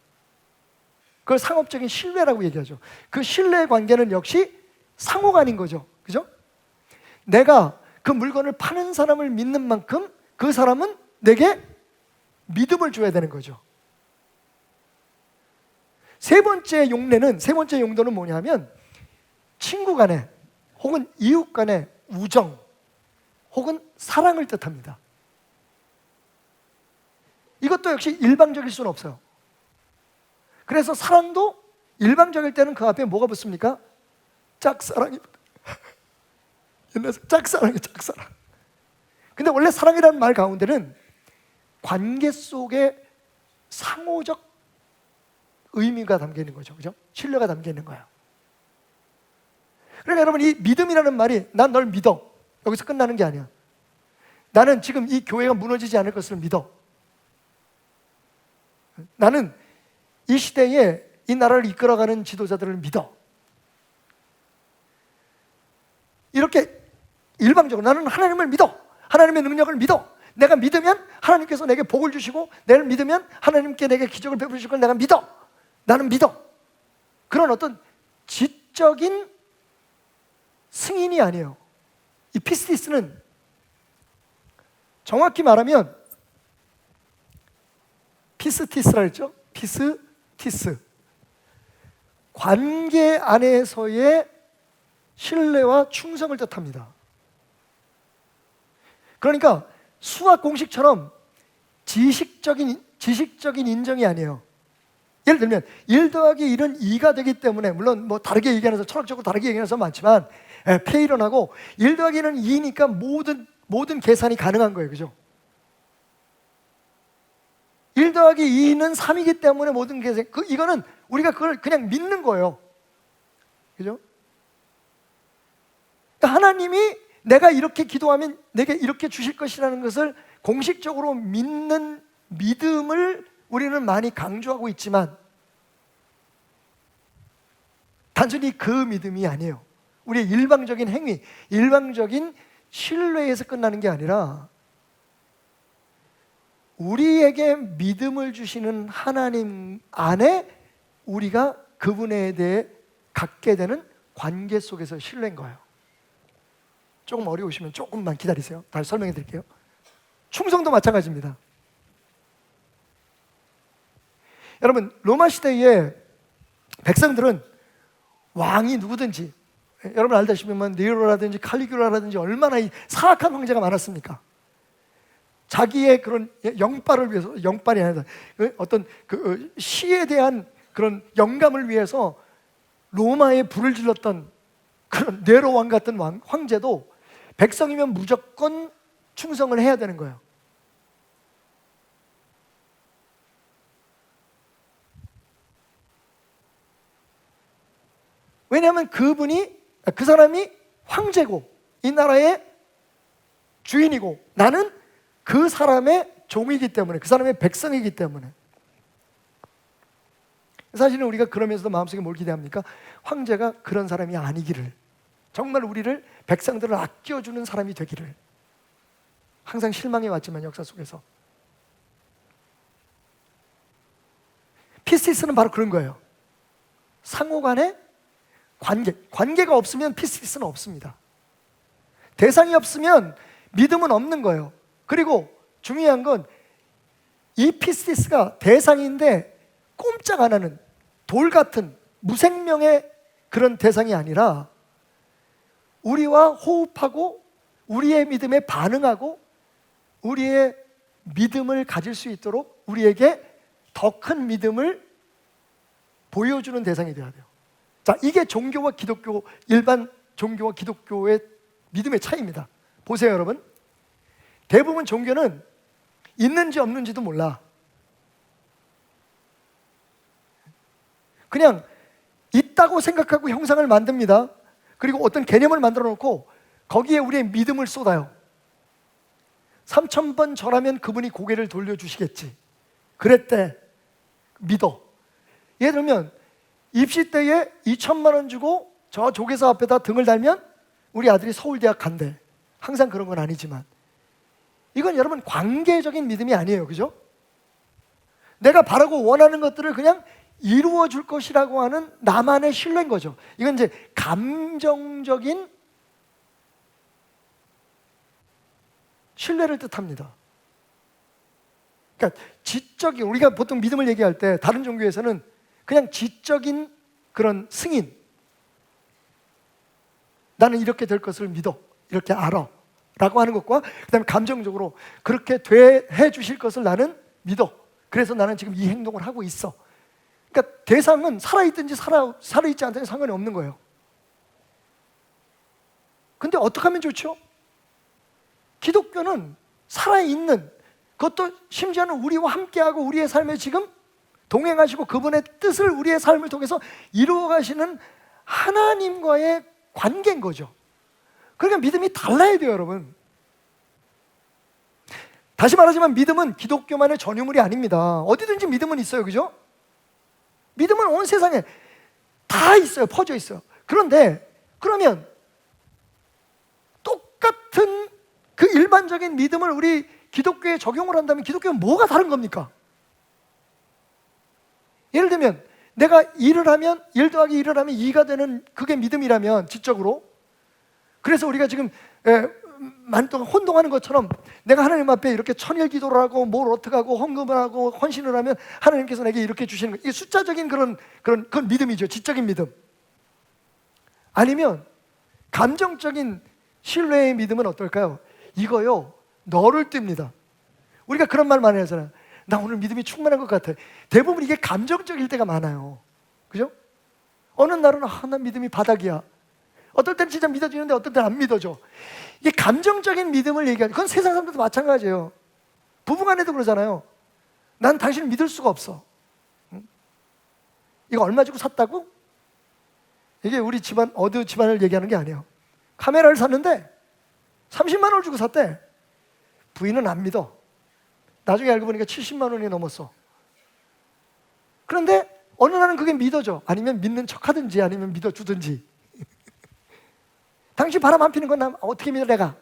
그걸 상업적인 신뢰라고 얘기하죠. 그 신뢰 관계는 역시 상호간인 거죠. 그죠? 내가 그 물건을 파는 사람을 믿는 만큼 그 사람은 내게 믿음을 줘야 되는 거죠. 세 번째 용도는 뭐냐면 친구 간에 혹은 이웃 간의 우정 혹은 사랑을 뜻합니다. 이것도 역시 일방적일 수는 없어요. 그래서 사랑도 일방적일 때는 그 앞에 뭐가 붙습니까? 짝사랑이 옛날에 짝사랑이 짝사랑. 근데 원래 사랑이라는 말 가운데는 관계 속에 상호적 의미가 담겨 있는 거죠. 그죠? 신뢰가 담겨 있는 거예요. 그러니까 여러분 이 믿음이라는 말이 난 널 믿어. 여기서 끝나는 게 아니야. 나는 지금 이 교회가 무너지지 않을 것을 믿어. 나는 이 시대에 이 나라를 이끌어가는 지도자들을 믿어. 이렇게 일방적으로 나는 하나님을 믿어. 하나님의 능력을 믿어. 내가 믿으면 하나님께서 내게 복을 주시고, 내가 믿으면 하나님께 내게 기적을 베푸실 걸 내가 믿어. 나는 믿어. 그런 어떤 지적인 승인이 아니에요. 이 피스티스는 정확히 말하면 피스티스라 했죠. 피스티스. 관계 안에서의 신뢰와 충성을 뜻합니다. 그러니까 수학 공식처럼 지식적인 인정이 아니에요. 예를 들면 1 더하기 1은 2가 되기 때문에, 물론 뭐 다르게 얘기하면서 철학적으로 다르게 얘기해서 많지만 페이런하고 1 더하기 1은 2니까 모든 계산이 가능한 거예요. 그죠? 1 더하기 2는 3이기 때문에 모든 계산, 이거는 우리가 그걸 그냥 믿는 거예요. 그죠? 그러니까 하나님이 내가 이렇게 기도하면 내게 이렇게 주실 것이라는 것을 공식적으로 믿는 믿음을 우리는 많이 강조하고 있지만, 단순히 그 믿음이 아니에요. 우리의 일방적인 행위, 일방적인 신뢰에서 끝나는 게 아니라 우리에게 믿음을 주시는 하나님 안에 우리가 그분에 대해 갖게 되는 관계 속에서 신뢰인 거예요. 조금 어려우시면 조금만 기다리세요. 다시 설명해 드릴게요. 충성도 마찬가지입니다. 여러분, 로마 시대에 백성들은 왕이 누구든지, 여러분 알다시피 네로라든지 칼리규라라든지 얼마나 사악한 황제가 많았습니까? 자기의 그런 영빨을 위해서, 영빨이 아니라 어떤 그 시에 대한 그런 영감을 위해서 로마에 불을 질렀던 그런 네로 왕 같은 황제도 백성이면 무조건 충성을 해야 되는 거예요. 왜냐하면 그 사람이 황제고 이 나라의 주인이고 나는 그 사람의 종이기 때문에, 그 사람의 백성이기 때문에. 사실은 우리가 그러면서도 마음속에 뭘 기대합니까? 황제가 그런 사람이 아니기를, 정말 우리를, 백성들을 아껴주는 사람이 되기를. 항상 실망해 왔지만 역사 속에서 피스티스는 바로 그런 거예요. 상호간의 관계가 없으면 피스티스는 없습니다. 대상이 없으면 믿음은 없는 거예요. 그리고 중요한 건 이 피스티스가 대상인데 꼼짝 안 하는 돌 같은 무생명의 그런 대상이 아니라 우리와 호흡하고 우리의 믿음에 반응하고 우리의 믿음을 가질 수 있도록 우리에게 더 큰 믿음을 보여주는 대상이 되어야 돼요. 자, 이게 종교와 기독교, 일반 종교와 기독교의 믿음의 차이입니다. 보세요, 여러분. 대부분 종교는 있는지 없는지도 몰라. 그냥 있다고 생각하고 형상을 만듭니다. 그리고 어떤 개념을 만들어 놓고 거기에 우리의 믿음을 쏟아요. 3000번 절하면 그분이 고개를 돌려주시겠지. 그랬대. 믿어. 예를 들면 입시 때에 2,000만 원 주고 저 조계사 앞에다 등을 달면 우리 아들이 서울대학 간대. 항상 그런 건 아니지만 이건 여러분 관계적인 믿음이 아니에요. 그죠? 내가 바라고 원하는 것들을 그냥 이루어 줄 것이라고 하는 나만의 신뢰인 거죠. 이건 이제 감정적인 신뢰를 뜻합니다. 그러니까 지적인, 우리가 보통 믿음을 얘기할 때 다른 종교에서는 그냥 지적인 그런 승인, 나는 이렇게 될 것을 믿어, 이렇게 알아 라고 하는 것과 그 다음에 감정적으로 그렇게 해 주실 것을 나는 믿어, 그래서 나는 지금 이 행동을 하고 있어. 그러니까 대상은 살아있든지 살아있지 않든지 상관이 없는 거예요. 근데 어떻게 하면 좋죠? 기독교는 살아있는, 그것도 심지어는 우리와 함께하고 우리의 삶에 지금 동행하시고 그분의 뜻을 우리의 삶을 통해서 이루어 가시는 하나님과의 관계인 거죠. 그러니까 믿음이 달라야 돼요, 여러분. 다시 말하지만 믿음은 기독교만의 전유물이 아닙니다. 어디든지 믿음은 있어요, 그죠? 믿음은 온 세상에 다 있어요, 퍼져 있어요. 그런데 그러면 똑같은 그 일반적인 믿음을 우리 기독교에 적용을 한다면 기독교는 뭐가 다른 겁니까? 예를 들면 내가 일을 하면 1 더하기 1을 하면 2가 되는 그게 믿음이라면 지적으로, 그래서 우리가 지금 만 동안 혼동하는 것처럼 내가 하나님 앞에 이렇게 천일 기도를 하고 뭘 어떻게 하고 헌금을 하고 헌신을 하면 하나님께서 내게 이렇게 주시는 거, 이게 숫자적인 그건 믿음이죠. 지적인 믿음. 아니면 감정적인 신뢰의 믿음은 어떨까요? 이거요, 너를 띱니다. 우리가 그런 말 많이 하잖아요. 나 오늘 믿음이 충만한 것 같아. 대부분 이게 감정적일 때가 많아요. 그죠? 어느 날은 나 믿음이 바닥이야. 어떨 때는 진짜 믿어지는데 어떨 때는 안 믿어져. 이게 감정적인 믿음을 얘기하는, 그건 세상 사람들도 마찬가지예요. 부부간에도 그러잖아요. 난 당신을 믿을 수가 없어. 응? 이거 얼마 주고 샀다고? 이게 우리 집안, 어느 집안을 얘기하는 게 아니에요. 카메라를 샀는데 30만 원을 주고 샀대. 부인은 안 믿어. 나중에 알고 보니까 70만 원이 넘었어. 그런데 어느 날은 그게 믿어져. 아니면 믿는 척하든지 아니면 믿어주든지. 당신 바람 안 피는 건 난 어떻게 믿어 내가?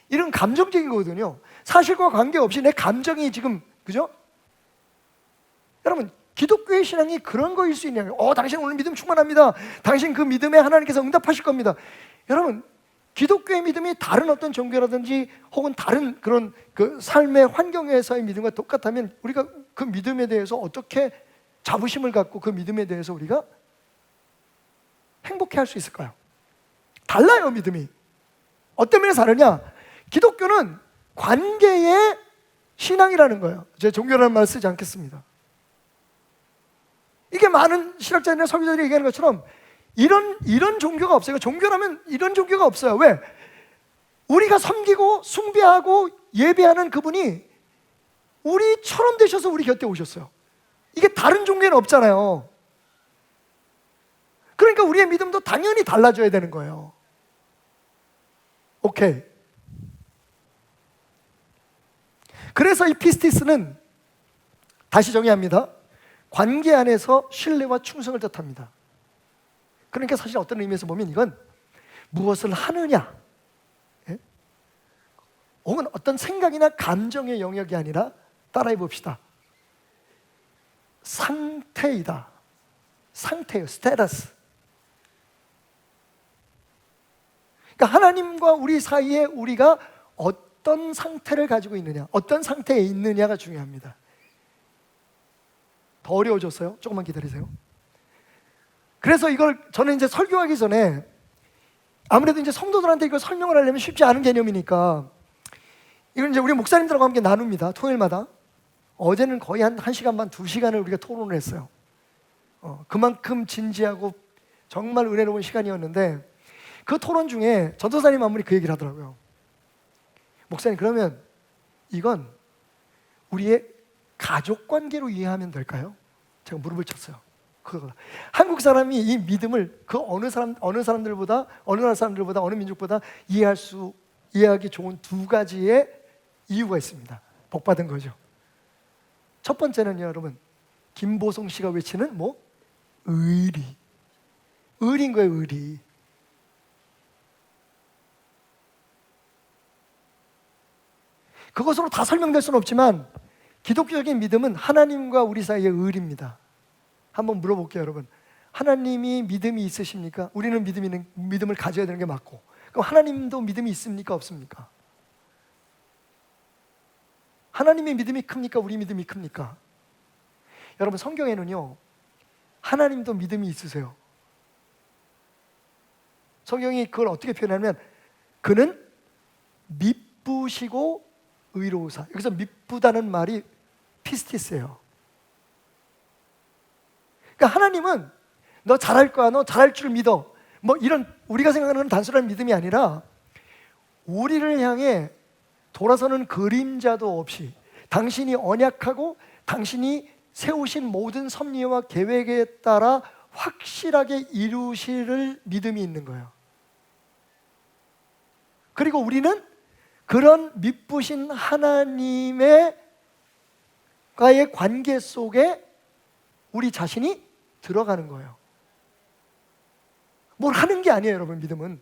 이런 감정적인 거거든요. 사실과 관계없이 내 감정이 지금, 그죠? 여러분, 기독교의 신앙이 그런 거일 수 있냐고요. 당신 오늘 믿음 충만합니다. 당신 그 믿음에 하나님께서 응답하실 겁니다. 여러분, 기독교의 믿음이 다른 어떤 종교라든지 혹은 다른 그런 그 삶의 환경에서의 믿음과 똑같다면 우리가 그 믿음에 대해서 어떻게 자부심을 갖고 그 믿음에 대해서 우리가 행복해 할 수 있을까요? 달라요, 믿음이. 어떤 면에서 다르냐? 기독교는 관계의 신앙이라는 거예요. 제가 종교라는 말을 쓰지 않겠습니다. 이게 많은 신학자들이나 설교자들이 얘기하는 것처럼 이런 종교가 없어요. 종교라면 이런 종교가 없어요. 왜? 우리가 섬기고 숭배하고 예배하는 그분이 우리처럼 되셔서 우리 곁에 오셨어요. 이게 다른 종교에는 없잖아요. 그러니까 우리의 믿음도 당연히 달라져야 되는 거예요. 오케이. 그래서 이 피스티스는 다시 정의합니다. 관계 안에서 신뢰와 충성을 뜻합니다. 그러니까 사실 어떤 의미에서 보면 이건 무엇을 하느냐, 예? 혹은 어떤 생각이나 감정의 영역이 아니라 따라해 봅시다. 상태이다. 상태예요. 스테러스. 그러니까 하나님과 우리 사이에 우리가 어떤 상태를 가지고 있느냐, 어떤 상태에 있느냐가 중요합니다. 더 어려워졌어요? 조금만 기다리세요. 그래서 이걸 저는 이제 설교하기 전에 아무래도 이제 성도들한테 이걸 설명을 하려면 쉽지 않은 개념이니까 이걸 이제 우리 목사님들하고 함께 나눕니다. 토요일마다. 어제는 거의 한 1시간 반, 2시간을 우리가 토론을 했어요. 그만큼 진지하고 정말 은혜로운 시간이었는데 그 토론 중에 전도사님 한 분이 그 얘기를 하더라고요. 목사님, 그러면 이건 우리의 가족 관계로 이해하면 될까요? 제가 무릎을 쳤어요. 그거다. 한국 사람이 이 믿음을 그 어느 사람들보다, 어느 나라 사람들보다, 어느 민족보다 이해하기 좋은 두 가지의 이유가 있습니다. 복 받은 거죠. 첫 번째는요, 여러분, 김보성 씨가 외치는 의리. 의리인 거예요, 의리. 그것으로 다 설명될 수는 없지만 기독교적인 믿음은 하나님과 우리 사이의 의리입니다. 한번 물어볼게요, 여러분. 하나님이 믿음이 있으십니까? 우리는 믿음을 가져야 되는 게 맞고, 그럼 하나님도 믿음이 있습니까? 없습니까? 하나님의 믿음이 큽니까? 우리 믿음이 큽니까? 여러분, 성경에는요, 하나님도 믿음이 있으세요. 성경이 그걸 어떻게 표현하냐면 그는 미쁘시고 의로우사. 여기서 미쁘다는 말이 피스티스예요. 그러니까 하나님은 너 잘할 거야, 너 잘할 줄 믿어, 이런 우리가 생각하는 단순한 믿음이 아니라 우리를 향해 돌아서는 그림자도 없이 당신이 언약하고 당신이 세우신 모든 섭리와 계획에 따라 확실하게 이루실 믿음이 있는 거예요. 그리고 우리는 그런 미쁘신 하나님의 과의 관계 속에 우리 자신이 들어가는 거예요. 뭘 하는 게 아니에요, 여러분. 믿음은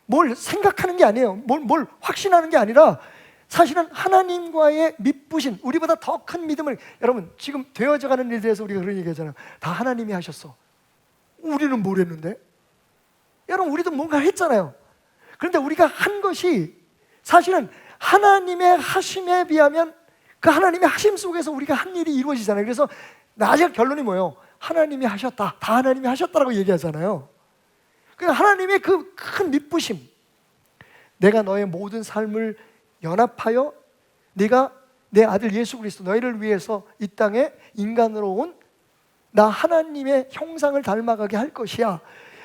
뭘 생각하는 게 아니에요. 뭘 확신하는 게 아니라 사실은 하나님과의 미쁘신, 우리보다 더 큰 믿음을, 여러분 지금 되어져가는 일에 대해서 우리가 그런 얘기하잖아요. 다 하나님이 하셨어. 우리는 뭘 했는데? 여러분 우리도 뭔가 했잖아요. 그런데 우리가 한 것이 사실은 하나님의 하심에 비하면 그 하나님의 하심 속에서 우리가 한 일이 이루어지잖아요. 그래서 나중에 결론이 뭐예요? 하나님이 하셨다, 다 하나님이 하셨다라고 얘기하잖아요. 그러니까 하나님의 그 큰 미쁘심, 내가 너의 모든 삶을 연합하여 네가 내 아들 예수 그리스도 너희를 위해서 이 땅에 인간으로 온 나 하나님의 형상을 닮아가게 할 것이야.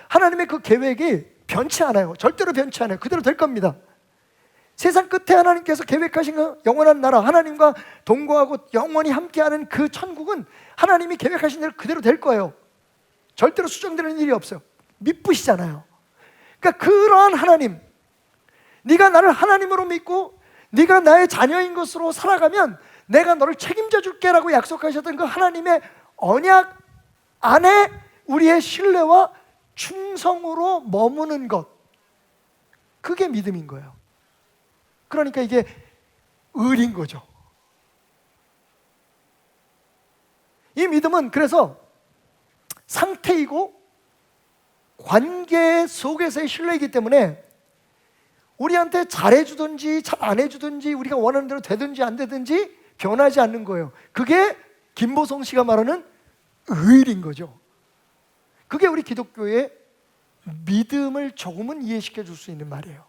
하나님의 그 계획이 변치 않아요. 절대로 변치 않아요. 그대로 될 겁니다. 세상 끝에 하나님께서 계획하신 그 영원한 나라, 하나님과 동거하고 영원히 함께하는 그 천국은 하나님이 계획하신 대로 그대로 될 거예요. 절대로 수정되는 일이 없어요. 미쁘시잖아요. 그러니까 그러한 하나님, 네가 나를 하나님으로 믿고 네가 나의 자녀인 것으로 살아가면 내가 너를 책임져 줄게라고 약속하셨던 그 하나님의 언약 안에 우리의 신뢰와 충성으로 머무는 것, 그게 믿음인 거예요. 그러니까 이게 의리인 거죠. 이 믿음은 그래서 상태이고 관계 속에서의 신뢰이기 때문에 우리한테 잘해주든지 잘 안 해주든지 우리가 원하는 대로 되든지 안 되든지 변하지 않는 거예요. 그게 김보성 씨가 말하는 의리인 거죠. 그게 우리 기독교의 믿음을 조금은 이해시켜 줄 수 있는 말이에요.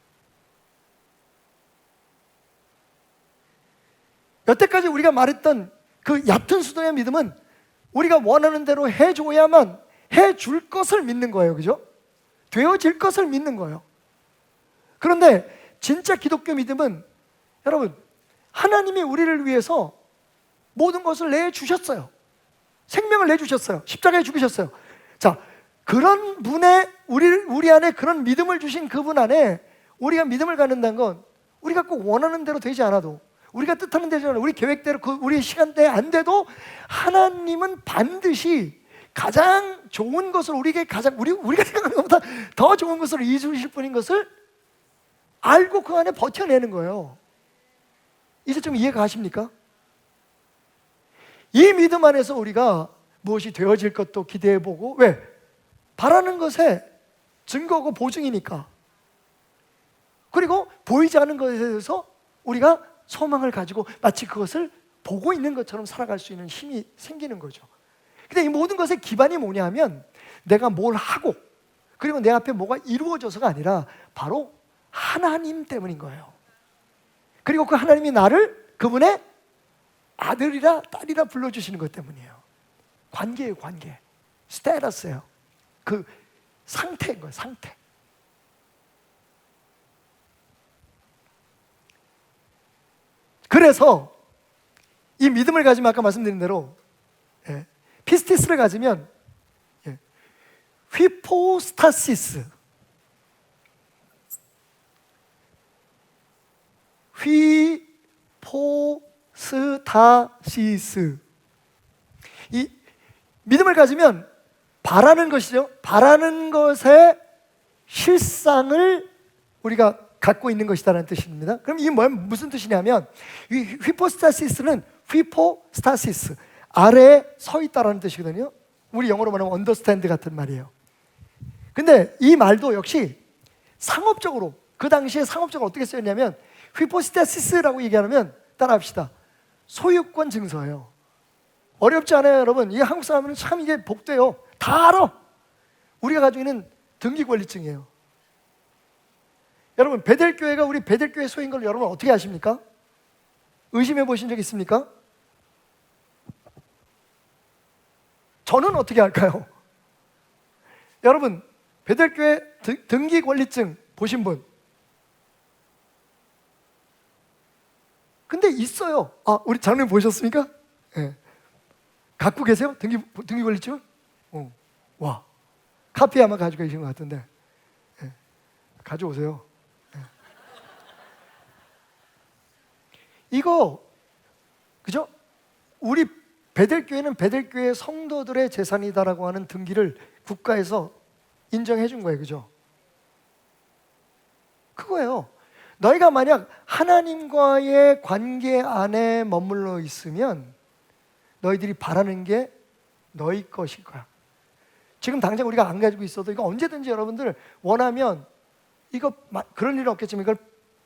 여태까지 우리가 말했던 그 얕은 수준의 믿음은 우리가 원하는 대로 해줘야만 해줄 것을 믿는 거예요. 그죠? 되어질 것을 믿는 거예요. 그런데 진짜 기독교 믿음은 여러분, 하나님이 우리를 위해서 모든 것을 내주셨어요. 생명을 내주셨어요. 십자가에 죽으셨어요. 자, 그런 분의 우리 안에 그런 믿음을 주신 그분 안에 우리가 믿음을 갖는다는 건 우리가 꼭 원하는 대로 되지 않아도, 우리가 뜻하는 대로 되지 않아도, 우리 계획대로 우리 시간대에 안 돼도 하나님은 반드시 가장 좋은 것을 우리에게 우리가 생각하는 것보다 더 좋은 것을 이루실 분인 것을 알고 그 안에 버텨내는 거예요. 이제 좀 이해가 가십니까? 이 믿음 안에서 우리가 무엇이 되어질 것도 기대해보고, 왜? 바라는 것에 증거고 보증이니까. 그리고 보이지 않는 것에 대해서 우리가 소망을 가지고 마치 그것을 보고 있는 것처럼 살아갈 수 있는 힘이 생기는 거죠. 근데 이 모든 것의 기반이 뭐냐 하면 내가 뭘 하고 그리고 내 앞에 뭐가 이루어져서가 아니라 바로 하나님 때문인 거예요. 그리고 그 하나님이 나를 그분의 아들이라 딸이라 불러주시는 것 때문이에요. 관계예요, 관계. 스테이터스예요. 그 상태인 거예요, 상태. 그래서 이 믿음을 가지면 아까 말씀드린 대로 피스티스를 가지면 휘포스타시스, 휘포스타시스, 이 믿음을 가지면 바라는 것이죠. 바라는 것의 실상을 우리가 갖고 있는 것이다라는 뜻입니다. 그럼 이게 무슨 뜻이냐면 이 휘포스타시스는 휘포스타시스, 아래에 서 있다라는 뜻이거든요. 우리 영어로 말하면 understand 같은 말이에요. 근데 이 말도 역시 상업적으로, 그 당시에 상업적으로 어떻게 쓰였냐면 휘포스타시스라고 얘기하면 따라합시다. 소유권 증서예요. 어렵지 않아요, 여러분. 이게 한국 사람은 참 이게 복돼요. 다 알아. 우리가 가지고 있는 등기권리증이에요. 여러분, 베델교회가 우리 베델교회 소유인 걸 여러분 어떻게 아십니까? 의심해 보신 적 있습니까? 저는 어떻게 할까요? 여러분, 베델교회 등기권리증 보신 분? 근데 있어요. 아, 우리 장로님 보셨습니까? 네. 갖고 계세요? 등기권리증? 와, 카피 아마 가지고 계신 것 같은데. 네. 가져오세요. 네. 이거 그죠? 우리 베델교회는 베델교회 성도들의 재산이다라고 하는 등기를 국가에서 인정해 준 거예요. 그죠? 그거예요. 너희가 만약 하나님과의 관계 안에 머물러 있으면 너희들이 바라는 게 너희 것일 거야. 지금 당장 우리가 안 가지고 있어도 이거 언제든지 여러분들 원하면 이거 그럴 일은 없겠지만 이걸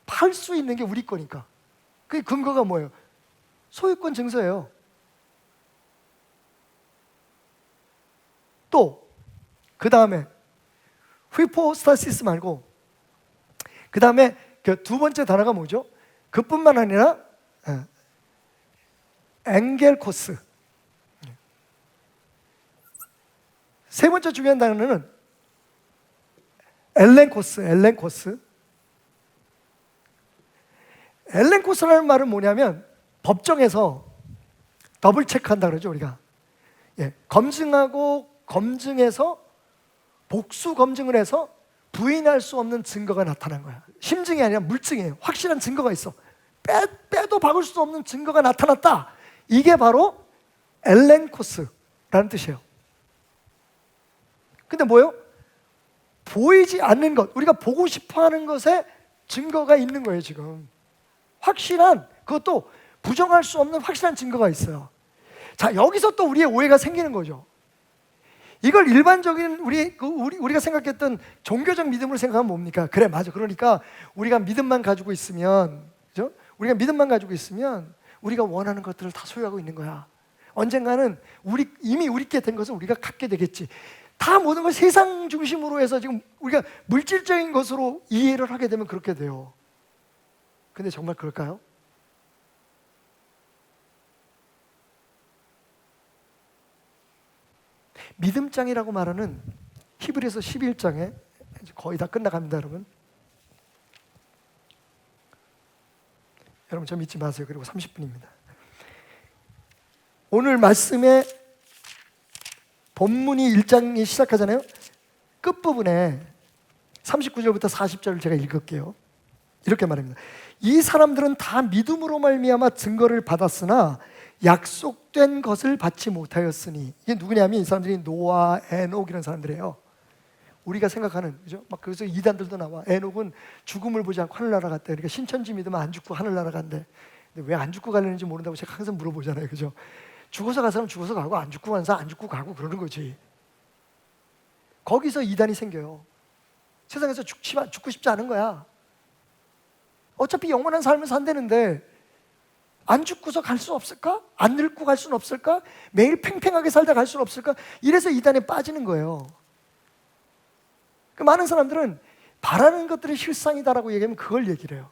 팔 수 있는 게 우리 거니까. 그 근거가 뭐예요? 소유권 증서예요. 또 그 다음에 휘포스타시스 말고 그 다음에 그 두 번째 단어가 뭐죠? 그뿐만 아니라 엥겔코스. 세 번째 중요한 단어는 엘렌코스. 엘렌코스라는 말은 뭐냐면 법정에서 더블 체크한다 그러죠 우리가. 검증하고 검증해서 복수 검증을 해서 부인할 수 없는 증거가 나타난 거야. 심증이 아니라 물증이에요. 확실한 증거가 있어. 빼도 박을 수 없는 증거가 나타났다. 이게 바로 엘렌코스라는 뜻이에요. 근데 뭐예요? 보이지 않는 것, 우리가 보고 싶어하는 것에 증거가 있는 거예요 지금. 확실한, 그것도 부정할 수 없는 확실한 증거가 있어요. 자, 여기서 또 우리의 오해가 생기는 거죠. 이걸 일반적인 우리가 생각했던 종교적 믿음으로 생각하면 뭡니까? 그래, 맞아. 그러니까 우리가 믿음만 가지고 있으면, 그죠? 우리가 믿음만 가지고 있으면 우리가 원하는 것들을 다 소유하고 있는 거야. 언젠가는 이미 우리께 된 것을 우리가 갖게 되겠지. 다 모든 걸 세상 중심으로 해서 지금 우리가 물질적인 것으로 이해를 하게 되면 그렇게 돼요. 근데 정말 그럴까요? 믿음장이라고 말하는 히브리서 11장에 거의 다 끝나갑니다, 여러분. 여러분 저 믿지 마세요. 그리고 30분입니다. 오늘 말씀의 본문이 1장이 시작하잖아요. 끝부분에 39절부터 40절을 제가 읽을게요. 이렇게 말합니다. 이 사람들은 다 믿음으로 말미암아 증거를 받았으나 약속된 것을 받지 못하였으니. 이게 누구냐면 이 사람들이 노아, 에녹 이런 사람들이에요. 우리가 생각하는, 그죠? 막 그래서 이단들도 나와. 에녹은 죽음을 보지 않고 하늘나라 갔대. 그러니까 신천지 믿으면 안 죽고 하늘나라 간대. 근데 왜 안 죽고 가려는지 모른다고 제가 항상 물어보잖아요, 그죠? 죽어서 갈 사람 죽어서 가고 안 죽고 가는 사람 안 죽고 가고 그러는 거지. 거기서 이단이 생겨요. 세상에서 죽고 싶지 않은 거야. 어차피 영원한 삶을 산다는데 안 죽고서 갈 수 없을까? 안 늙고 갈 수는 없을까? 매일 팽팽하게 살다 갈 수는 없을까? 이래서 이단에 빠지는 거예요. 그 많은 사람들은 바라는 것들이 실상이다라고 얘기하면 그걸 얘기를 해요.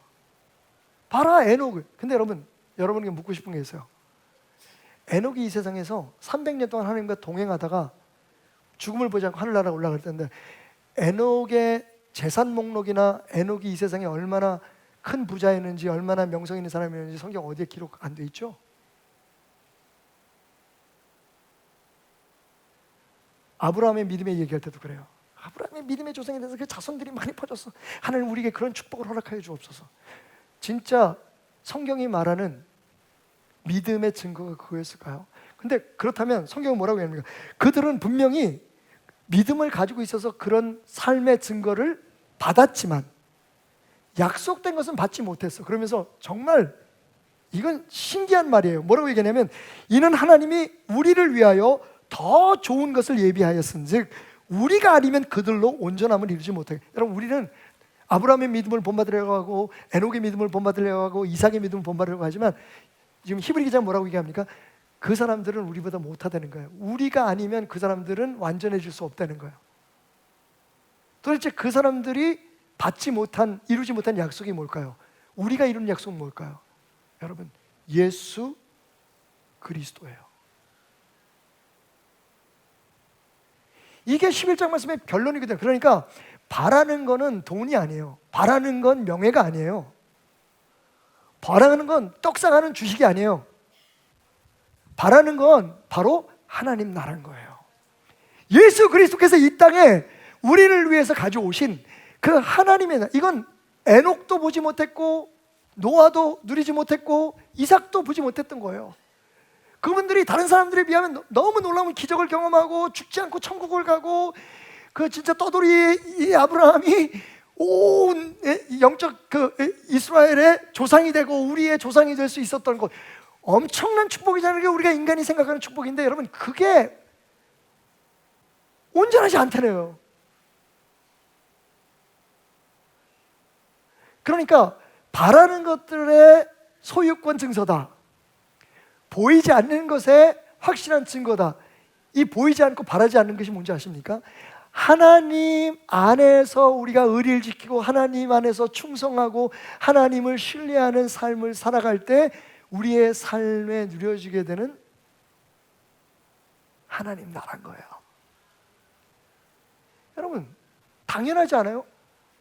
봐라 에녹을. 근데 여러분에게 묻고 싶은 게 있어요. 에녹이 이 세상에서 300년 동안 하나님과 동행하다가 죽음을 보지 않고 하늘나라 올라갈 텐데 에녹의 재산 목록이나 에녹이 이 세상에 얼마나 큰 부자였는지 얼마나 명성 있는 사람이었는지 성경 어디에 기록 안 돼 있죠? 아브라함의 믿음에 얘기할 때도 그래요. 아브라함의 믿음의 조상에 대해서 그 자손들이 많이 퍼졌어. 하나님 우리에게 그런 축복을 허락하여 주옵소서. 진짜 성경이 말하는 믿음의 증거가 그거였을까요? 근데 그렇다면 성경은 뭐라고 합니까? 그들은 분명히 믿음을 가지고 있어서 그런 삶의 증거를 받았지만 약속된 것은 받지 못했어. 그러면서 정말 이건 신기한 말이에요. 뭐라고 얘기하냐면 이는 하나님이 우리를 위하여 더 좋은 것을 예비하였은즉 우리가 아니면 그들로 온전함을 이루지 못하게. 여러분 우리는 아브라함의 믿음을 본받으려고 하고 에녹의 믿음을 본받으려고 하고 이삭의 믿음을 본받으려고 하지만 지금 히브리 기자는 뭐라고 얘기합니까? 그 사람들은 우리보다 못하다는 거예요. 우리가 아니면 그 사람들은 완전해질 수 없다는 거예요. 도대체 그 사람들이 이루지 못한 약속이 뭘까요? 우리가 이룬 약속은 뭘까요? 여러분, 예수 그리스도예요. 이게 11장 말씀의 결론이거든요. 그러니까 바라는 거는 돈이 아니에요. 바라는 건 명예가 아니에요. 바라는 건 떡상하는 주식이 아니에요. 바라는 건 바로 하나님 나라는 거예요. 예수 그리스도께서 이 땅에 우리를 위해서 가져오신 그 하나님의 나라. 이건 에녹도 보지 못했고 노아도 누리지 못했고 이삭도 보지 못했던 거예요. 그분들이 다른 사람들에 비하면 너무 놀라운 기적을 경험하고 죽지 않고 천국을 가고 그 진짜 떠돌이 이 아브라함이 온 영적 그 이스라엘의 조상이 되고 우리의 조상이 될 수 있었던 것, 엄청난 축복이잖아요. 그게 우리가 인간이 생각하는 축복인데 여러분, 그게 온전하지 않다네요. 그러니까 바라는 것들의 소유권 증서다, 보이지 않는 것의 확실한 증거다. 이 보이지 않고 바라지 않는 것이 뭔지 아십니까? 하나님 안에서 우리가 의리를 지키고 하나님 안에서 충성하고 하나님을 신뢰하는 삶을 살아갈 때 우리의 삶에 누려지게 되는 하나님 나라인 거예요. 여러분, 당연하지 않아요?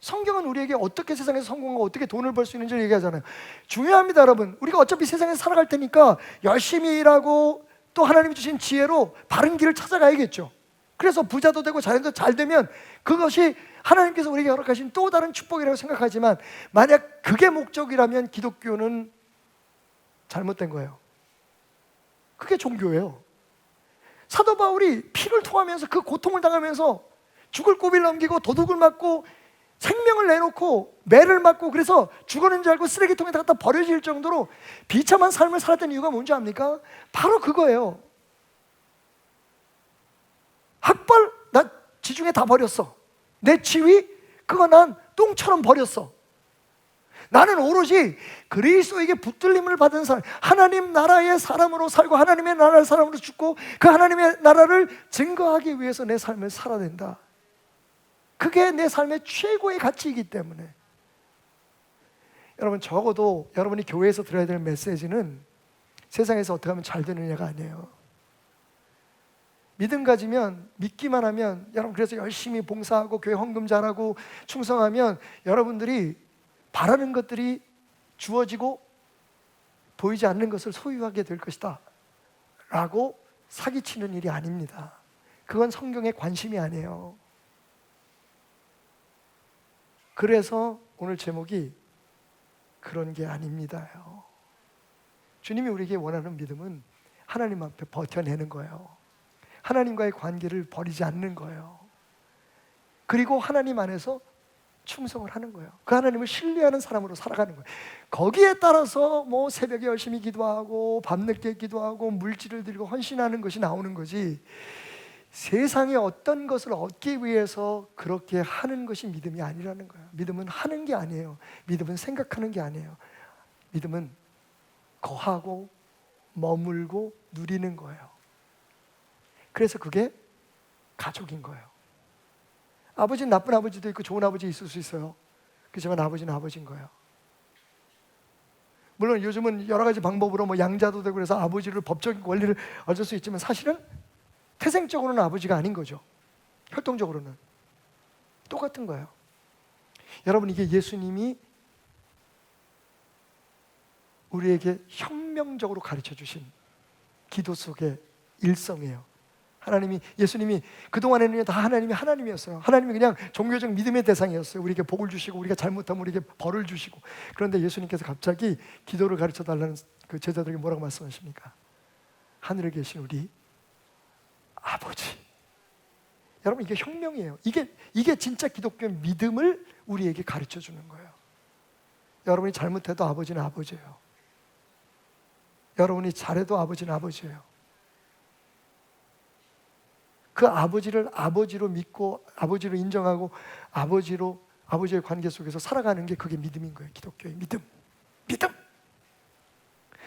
성경은 우리에게 어떻게 세상에서 성공하고 어떻게 돈을 벌 수 있는지를 얘기하잖아요. 중요합니다, 여러분. 우리가 어차피 세상에서 살아갈 테니까 열심히 일하고 또 하나님이 주신 지혜로 바른 길을 찾아가야겠죠. 그래서 부자도 되고 자녀도 잘 되면 그것이 하나님께서 우리에게 허락하신 또 다른 축복이라고 생각하지만, 만약 그게 목적이라면 기독교는 잘못된 거예요. 그게 종교예요. 사도 바울이 피를 토하면서 그 고통을 당하면서 죽을 고비를 넘기고 도둑을 맞고 생명을 내놓고 매를 맞고 그래서 죽었는 줄 알고 쓰레기통에 갖다 버려질 정도로 비참한 삶을 살았던 이유가 뭔지 압니까? 바로 그거예요. 학벌 나 지중해 다 버렸어. 내 지위 그거 난 똥처럼 버렸어. 나는 오로지 그리스도에게 붙들림을 받은 사람, 하나님 나라의 사람으로 살고 하나님의 나라의 사람으로 죽고 그 하나님의 나라를 증거하기 위해서 내 삶을 살아야 된다. 그게 내 삶의 최고의 가치이기 때문에 여러분, 적어도 여러분이 교회에서 들어야 될 메시지는 세상에서 어떻게 하면 잘 되느냐가 아니에요. 믿음 가지면, 믿기만 하면, 여러분 그래서 열심히 봉사하고 교회 헌금 잘하고 충성하면 여러분들이 바라는 것들이 주어지고 보이지 않는 것을 소유하게 될 것이다 라고 사기치는 일이 아닙니다. 그건 성경의 관심이 아니에요. 그래서 오늘 제목이 그런 게 아닙니다요. 주님이 우리에게 원하는 믿음은 하나님 앞에 버텨내는 거예요. 하나님과의 관계를 버리지 않는 거예요. 그리고 하나님 안에서 충성을 하는 거예요. 그 하나님을 신뢰하는 사람으로 살아가는 거예요. 거기에 따라서 뭐 새벽에 열심히 기도하고 밤늦게 기도하고 물질을 드리고 헌신하는 것이 나오는 거지, 세상에 어떤 것을 얻기 위해서 그렇게 하는 것이 믿음이 아니라는 거예요. 믿음은 하는 게 아니에요. 믿음은 생각하는 게 아니에요. 믿음은 거하고 머물고 누리는 거예요. 그래서 그게 가족인 거예요. 아버지는 나쁜 아버지도 있고 좋은 아버지 있을 수 있어요. 그렇지만 아버지는 아버지인 거예요. 물론 요즘은 여러 가지 방법으로 뭐 양자도 되고 그래서 아버지를 법적인 권리를 얻을 수 있지만 사실은 태생적으로는 아버지가 아닌 거죠. 혈통적으로는 똑같은 거예요. 여러분, 이게 예수님이 우리에게 혁명적으로 가르쳐 주신 기도 속의 일성이에요. 예수님이 그동안에는 다 하나님이 하나님이었어요. 하나님이 그냥 종교적 믿음의 대상이었어요. 우리에게 복을 주시고 우리가 잘못하면 우리에게 벌을 주시고. 그런데 예수님께서 갑자기 기도를 가르쳐 달라는 그 제자들에게 뭐라고 말씀하십니까? 하늘에 계신 우리 아버지. 여러분, 이게 혁명이에요. 이게 진짜 기독교 믿음을 우리에게 가르쳐 주는 거예요. 여러분이 잘못해도 아버지는 아버지예요. 여러분이 잘해도 아버지는 아버지예요. 그 아버지를 아버지로 믿고 아버지로 인정하고 아버지의 관계 속에서 살아가는 게 그게 믿음인 거예요. 기독교의 믿음.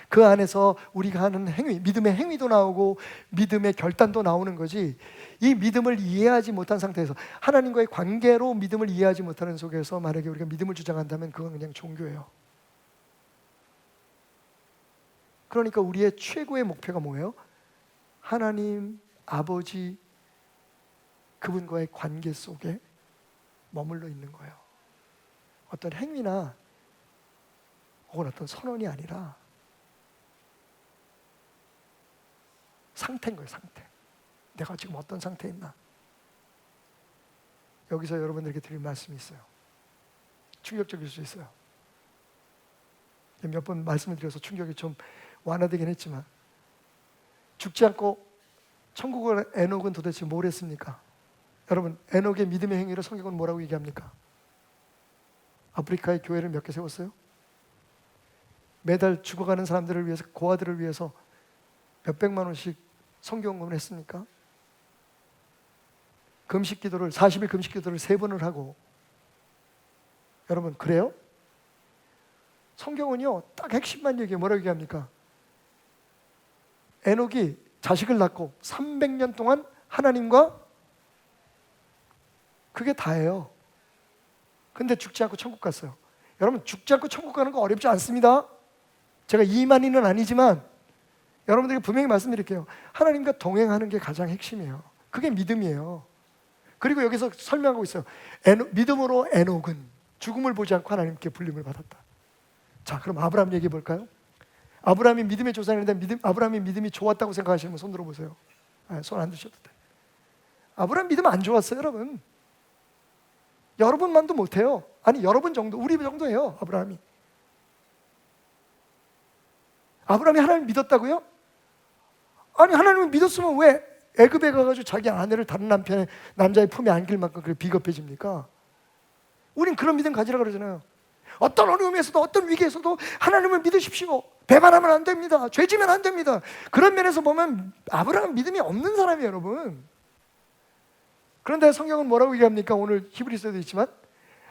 그 안에서 우리가 하는 행위, 믿음의 행위도 나오고 믿음의 결단도 나오는 거지, 이 믿음을 이해하지 못한 상태에서 하나님과의 관계로 믿음을 이해하지 못하는 속에서 만약에 우리가 믿음을 주장한다면 그건 그냥 종교예요. 그러니까 우리의 최고의 목표가 뭐예요? 하나님, 아버지, 그분과의 관계 속에 머물러 있는 거예요. 어떤 행위나 혹은 어떤 선언이 아니라 상태인 거예요. 상태. 내가 지금 어떤 상태에 있나. 여기서 여러분들에게 드릴 말씀이 있어요. 충격적일 수 있어요. 몇 번 말씀을 드려서 충격이 좀 완화되긴 했지만, 죽지 않고 천국을 에녹은 도대체 뭘 했습니까? 여러분, 에녹의 믿음의 행위를 성경은 뭐라고 얘기합니까? 아프리카의 교회를 몇 개 세웠어요? 매달 죽어가는 사람들을 위해서, 고아들을 위해서 몇백만 원씩 성경금을 했습니까? 금식 기도를, 40일 금식 기도를 3번을 하고. 여러분, 그래요? 성경은요, 딱 핵심만 얘기해요. 뭐라고 얘기합니까? 에녹이 자식을 낳고 300년 동안 하나님과, 그게 다예요. 근데 죽지 않고 천국 갔어요. 여러분, 죽지 않고 천국 가는 거 어렵지 않습니다. 제가 이만희는 아니지만 여러분들에게 분명히 말씀드릴게요. 하나님과 동행하는 게 가장 핵심이에요. 그게 믿음이에요. 그리고 여기서 설명하고 있어요. 믿음으로 에녹은 죽음을 보지 않고 하나님께 불림을 받았다. 자, 그럼 아브라함 얘기해 볼까요? 아브라함이 믿음의 조상인데 아브라함이 믿음이 좋았다고 생각하시는 분 손 들어보세요. 손 안 드셔도 돼. 아브라함 믿음 안 좋았어요, 여러분. 여러분만도 못해요. 아니, 여러분 정도, 우리 정도예요, 아브라함이. 아브라함이 하나님 믿었다고요? 아니, 하나님을 믿었으면 왜 애굽에 가가지고 자기 아내를 다른 남자의 품에 안길 만큼 그렇게 비겁해집니까? 우린 그런 믿음 가지라 그러잖아요. 어떤 어려움에서도, 어떤 위기에서도 하나님을 믿으십시오. 배반하면 안 됩니다. 죄지면 안 됩니다. 그런 면에서 보면 아브라함 믿음이 없는 사람이에요, 여러분. 그런데 성경은 뭐라고 얘기합니까? 오늘 히브리서에도 있지만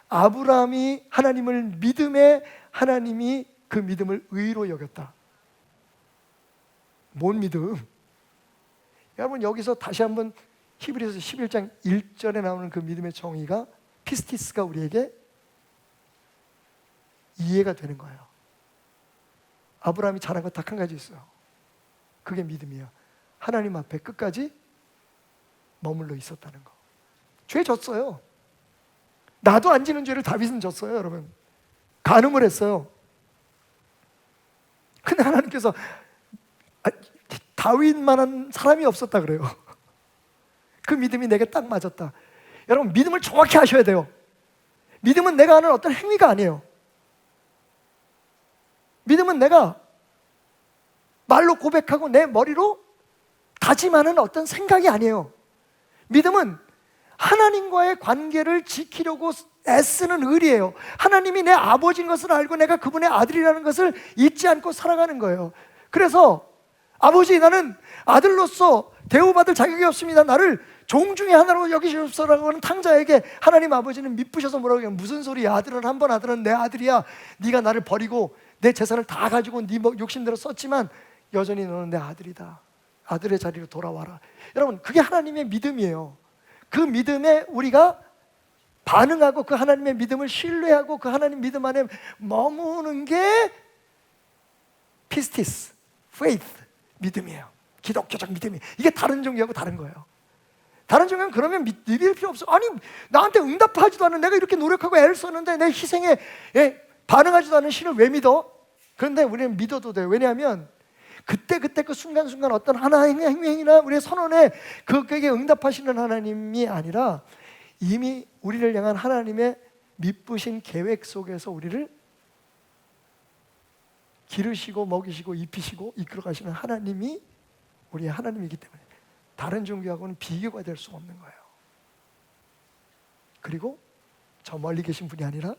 아브라함이 하나님을 믿음에 하나님이 그 믿음을 의로 여겼다. 뭔 믿음? 여러분, 여기서 다시 한번 히브리서 11장 1절에 나오는 그 믿음의 정의가, 피스티스가 우리에게 이해가 되는 거예요. 아브라함이 잘한 건 딱 한 가지 있어요. 그게 믿음이에요. 하나님 앞에 끝까지 머물러 있었다는 거. 죄 졌어요. 나도 안 지는 죄를 다윗은 졌어요, 여러분. 간음을 했어요. 근데 하나님께서 다윗만한 사람이 없었다 그래요. 그 믿음이 내게 딱 맞았다. 여러분, 믿음을 정확히 하셔야 돼요. 믿음은 내가 하는 어떤 행위가 아니에요. 믿음은 내가 말로 고백하고 내 머리로 다짐하는 어떤 생각이 아니에요. 믿음은 하나님과의 관계를 지키려고 애쓰는 의리예요. 하나님이 내 아버지인 것을 알고 내가 그분의 아들이라는 것을 잊지 않고 살아가는 거예요. 그래서 아버지, 나는 아들로서 대우받을 자격이 없습니다. 나를 종 중에 하나로 여기시옵소서라고 하는 탕자에게 하나님 아버지는 미쁘셔서 뭐라고 해요? 무슨 소리야? 아들은 내 아들이야. 네가 나를 버리고 내 재산을 다 가지고 네 욕심대로 썼지만 여전히 너는 내 아들이다. 아들의 자리로 돌아와라. 여러분, 그게 하나님의 믿음이에요. 그 믿음에 우리가 반응하고 그 하나님의 믿음을 신뢰하고 그 하나님 믿음 안에 머무는 게 피스티스, 페이스, 믿음이에요. 기독교적 믿음이. 이게 다른 종교하고 다른 거예요. 다른 종교는 그러면 믿을 필요 없어. 아니, 나한테 응답하지도 않은, 내가 이렇게 노력하고 애를 썼는데 내 희생에 반응하지도 않은 신을 왜 믿어? 그런데 우리는 믿어도 돼요. 왜냐하면 그때 그 순간순간 어떤 하나의 행위나 우리의 선언에 그게 응답하시는 하나님이 아니라 이미 우리를 향한 하나님의 미쁘신 계획 속에서 우리를 기르시고 먹이시고 입히시고 이끌어 가시는 하나님이 우리의 하나님이기 때문에 다른 종교하고는 비교가 될 수 없는 거예요. 그리고 저 멀리 계신 분이 아니라,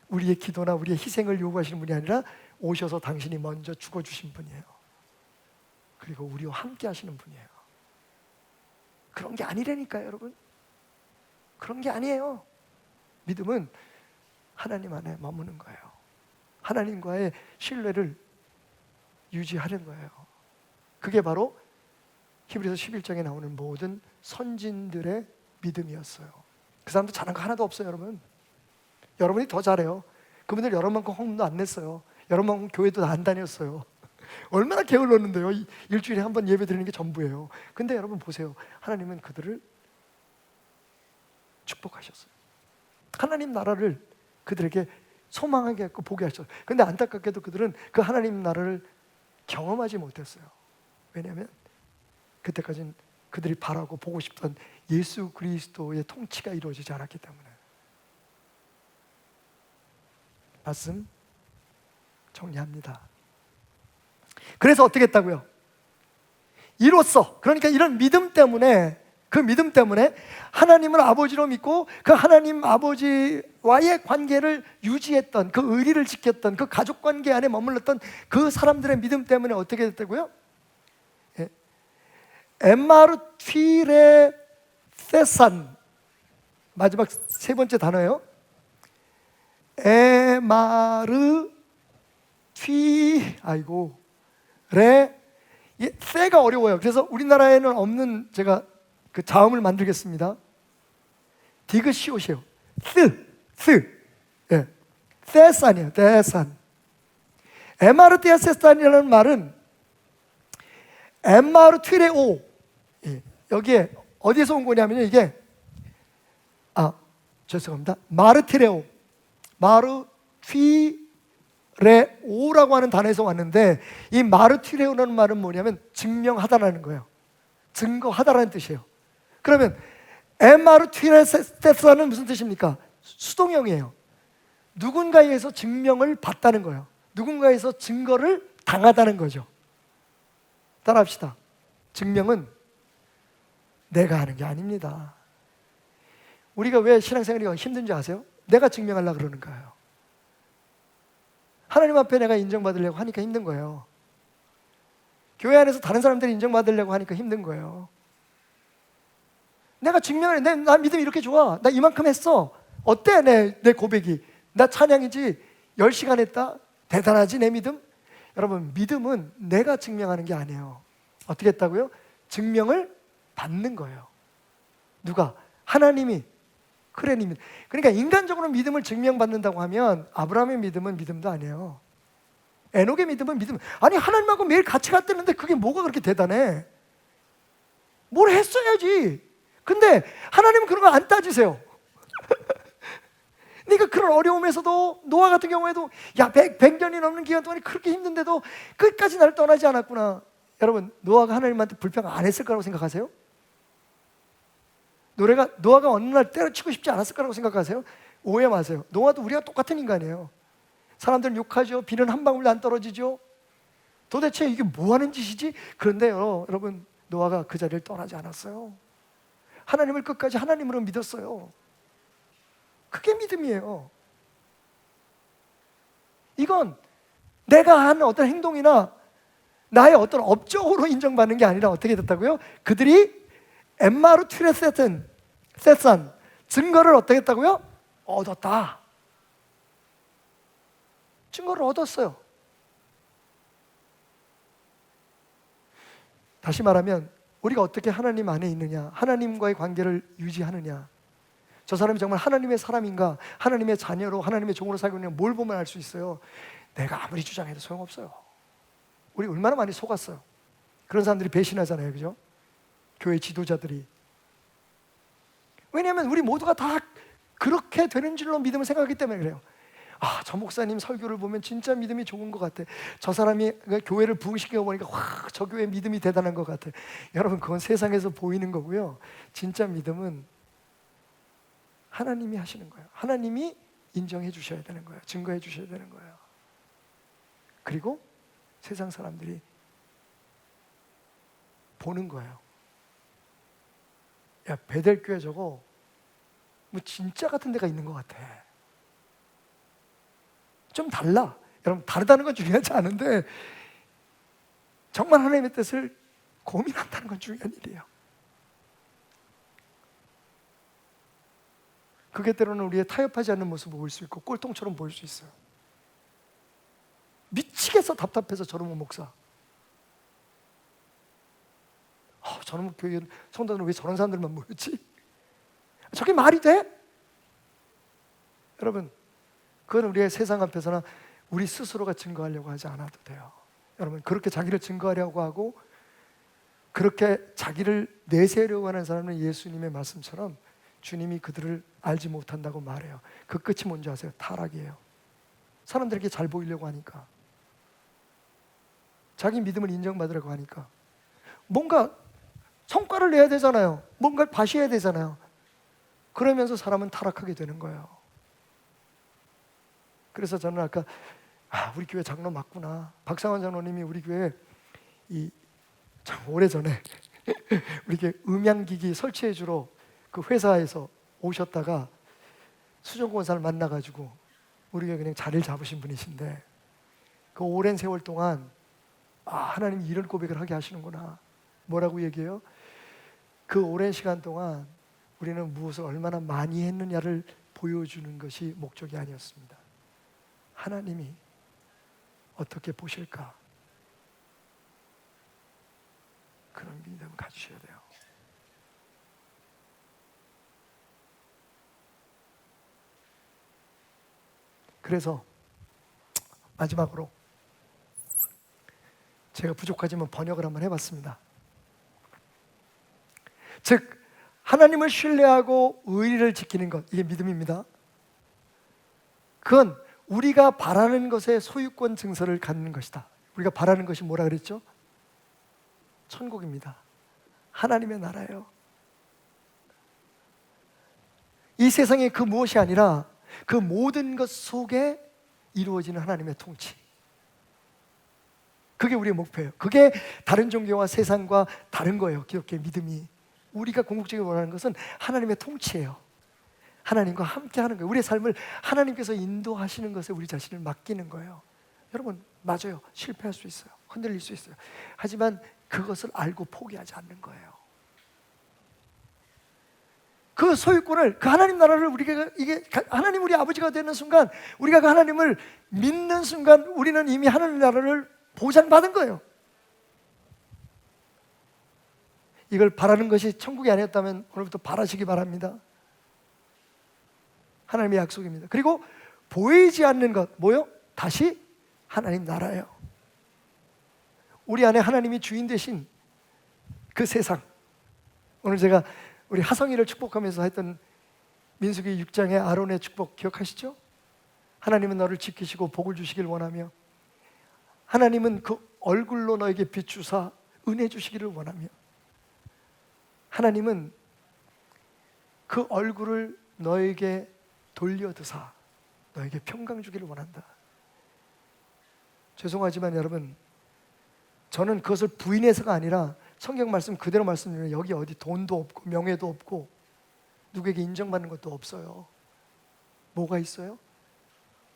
우리의 기도나 우리의 희생을 요구하시는 분이 아니라 오셔서 당신이 먼저 죽어주신 분이에요. 그리고 우리와 함께 하시는 분이에요. 그런 게 아니라니까요, 여러분. 그런 게 아니에요. 믿음은 하나님 안에 머무는 거예요. 하나님과의 신뢰를 유지하는 거예요. 그게 바로 히브리서 11장에 나오는 모든 선진들의 믿음이었어요. 그 사람도 잘한 거 하나도 없어요, 여러분. 여러분이 더 잘해요. 그분들 여러분만큼 헌금도 안 냈어요. 여러분만큼 교회도 안 다녔어요. 얼마나 게을렀는데요. 일주일에 한 번 예배 드리는 게 전부예요. 근데 여러분 보세요. 하나님은 그들을 축복하셨어요. 하나님 나라를 그들에게 소망하게 했고 보게 하셨어요. 근데 안타깝게도 그들은 그 하나님 나라를 경험하지 못했어요. 왜냐하면 그때까지는 그들이 바라고 보고 싶던 예수 그리스도의 통치가 이루어지지 않았기 때문에. 말씀 정리합니다. 그래서 어떻게 했다고요? 이로써, 그러니까 이런 믿음 때문에, 그 믿음 때문에 하나님을 아버지로 믿고 그 하나님 아버지와의 관계를 유지했던, 그 의리를 지켰던, 그 가족 관계 안에 머물렀던 그 사람들의 믿음 때문에 어떻게 됐다고요? 에마르튀레세산, 마지막 세 번째 단어예요. 아이고 세가 어려워요. 그래서 우리나라에는 없는 제가 그 자음을 만들겠습니다. 디귿시옷이에요. 세산이에요. 세산. 에마르티아세산이라는 말은 엠마르튀레오, 여기에 어디에서 온 거냐면요, 이게 죄송합니다. 마르티레오, 마르튀레오라고 하는 단어에서 왔는데, 이 마르튀레오라는 말은 뭐냐면 증명하다라는 거예요. 증거하다라는 뜻이에요. 그러면 엠마르튀레세스는 무슨 뜻입니까? 수동형이에요. 누군가에 의해서 증명을 받다는 거예요. 누군가에서 증거를 당하다는 거죠. 따라합시다. 증명은 내가 하는 게 아닙니다. 우리가 왜 신앙생활이 힘든지 아세요? 내가 증명하려고 그러는 거예요. 하나님 앞에 내가 인정받으려고 하니까 힘든 거예요. 교회 안에서 다른 사람들이 인정받으려고 하니까 힘든 거예요. 내가 증명을 해. 나 믿음이 이렇게 좋아. 나 이만큼 했어. 어때 내 고백이? 나 찬양이지 10시간 했다? 대단하지 내 믿음? 여러분, 믿음은 내가 증명하는 게 아니에요. 어떻게 했다고요? 증명을 받는 거예요. 누가? 하나님이. 그래, 님. 그러니까 인간적으로 믿음을 증명받는다고 하면 아브라함의 믿음은 믿음도 아니에요. 에녹의 믿음은 믿음. 아니, 하나님하고 매일 같이 갔다는데 그게 뭐가 그렇게 대단해? 뭘 했어야지. 근데 하나님은 그런 거 안 따지세요. 그러니까 그런 어려움에서도 노아 같은 경우에도 100년이 넘는 기간 동안에 그렇게 힘든데도 끝까지 나를 떠나지 않았구나. 여러분, 노아가 하나님한테 불평 안 했을 거라고 생각하세요? 노아가 어느 날 때려치고 싶지 않았을 거라고 생각하세요? 오해 마세요. 노아도 우리가 똑같은 인간이에요. 사람들은 욕하죠. 비는 한 방울도 안 떨어지죠. 도대체 이게 뭐 하는 짓이지? 그런데요, 여러분, 노아가 그 자리를 떠나지 않았어요. 하나님을 끝까지 하나님으로 믿었어요. 그게 믿음이에요. 이건 내가 한 어떤 행동이나 나의 어떤 업적으로 인정받는 게 아니라 어떻게 됐다고요? 그들이 엠마르튀레세산, 증거를 어떻게 했다고요? 얻었다. 증거를 얻었어요. 다시 말하면 우리가 어떻게 하나님 안에 있느냐, 하나님과의 관계를 유지하느냐, 저 사람이 정말 하나님의 사람인가, 하나님의 자녀로, 하나님의 종으로 살고 있느냐, 뭘 보면 알 수 있어요? 내가 아무리 주장해도 소용없어요. 우리 얼마나 많이 속았어요. 그런 사람들이 배신하잖아요, 그죠? 교회 지도자들이. 왜냐하면 우리 모두가 다 그렇게 되는 줄로 믿음을 생각하기 때문에 그래요. 저 목사님 설교를 보면 진짜 믿음이 좋은 것 같아. 저 사람이 교회를 부흥시켜 보니까 저 교회 믿음이 대단한 것 같아. 여러분, 그건 세상에서 보이는 거고요. 진짜 믿음은 하나님이 하시는 거예요. 하나님이 인정해 주셔야 되는 거예요. 증거해 주셔야 되는 거예요. 그리고 세상 사람들이 보는 거예요. 야, 베델교회 저거 뭐 진짜 같은 데가 있는 것 같아. 좀 달라. 여러분, 다르다는 건 중요하지 않은데 정말 하나님의 뜻을 고민한다는 건 중요한 일이에요. 그게 때로는 우리의 타협하지 않는 모습을 볼 수 있고 꼴통처럼 보일 수 있어요. 미치겠어. 답답해서 저놈의 목사. 저놈의 교회 성도들은 왜 저런 사람들만 모였지? 저게 말이 돼? 여러분, 그건 우리의 세상 앞에서나 우리 스스로가 증거하려고 하지 않아도 돼요. 여러분, 그렇게 자기를 증거하려고 하고 그렇게 자기를 내세우려고 하는 사람은 예수님의 말씀처럼 주님이 그들을 알지 못한다고 말해요. 그 끝이 뭔지 아세요? 타락이에요. 사람들에게 잘 보이려고 하니까, 자기 믿음을 인정받으려고 하니까 뭔가 성과를 내야 되잖아요. 뭔가를 과시해야 되잖아요. 그러면서 사람은 타락하게 되는 거예요. 그래서 저는 아까 우리 교회 장로 맞구나. 박상원 장로님이 우리 교회 참 오래전에 우리 교회 음향기기 설치해 주러 그 회사에서 오셨다가 수정권사를 만나가지고 우리 교회 그냥 자리를 잡으신 분이신데, 그 오랜 세월 동안 하나님이 이런 고백을 하게 하시는구나. 뭐라고 얘기해요? 그 오랜 시간 동안 우리는 무엇을 얼마나 많이 했느냐를 보여주는 것이 목적이 아니었습니다. 하나님이 어떻게 보실까? 그런 믿음을 가지셔야 돼요. 그래서 마지막으로 제가 부족하지만 번역을 한번 해봤습니다. 즉 하나님을 신뢰하고 의리를 지키는 것, 이게 믿음입니다. 그건 우리가 바라는 것에 소유권 증서를 갖는 것이다. 우리가 바라는 것이 뭐라 그랬죠? 천국입니다. 하나님의 나라예요. 이 세상의 그 무엇이 아니라 그 모든 것 속에 이루어지는 하나님의 통치, 그게 우리의 목표예요. 그게 다른 종교와 세상과 다른 거예요. 기독교의 믿음이. 우리가 궁극적으로 원하는 것은 하나님의 통치예요. 하나님과 함께 하는 거예요. 우리의 삶을 하나님께서 인도하시는 것에 우리 자신을 맡기는 거예요. 여러분, 맞아요. 실패할 수 있어요. 흔들릴 수 있어요. 하지만 그것을 알고 포기하지 않는 거예요. 그 소유권을, 그 하나님 나라를 우리가, 이게 하나님 우리 아버지가 되는 순간, 우리가 그 하나님을 믿는 순간 우리는 이미 하나님 나라를 보장받은 거예요. 이걸 바라는 것이 천국이 아니었다면 오늘부터 바라시기 바랍니다. 하나님의 약속입니다. 그리고 보이지 않는 것, 뭐요? 다시 하나님 나라예요. 우리 안에 하나님이 주인 되신 그 세상. 오늘 제가 우리 하성이를 축복하면서 했던 민수기 6장의 아론의 축복 기억하시죠? 하나님은 너를 지키시고 복을 주시길 원하며, 하나님은 그 얼굴로 너에게 비추사 은혜 주시기를 원하며, 하나님은 그 얼굴을 너에게 돌려드사 너에게 평강 주기를 원한다. 죄송하지만 여러분, 저는 그것을 부인해서가 아니라 성경 말씀 그대로 말씀드리면, 여기 어디 돈도 없고 명예도 없고 누구에게 인정받는 것도 없어요. 뭐가 있어요?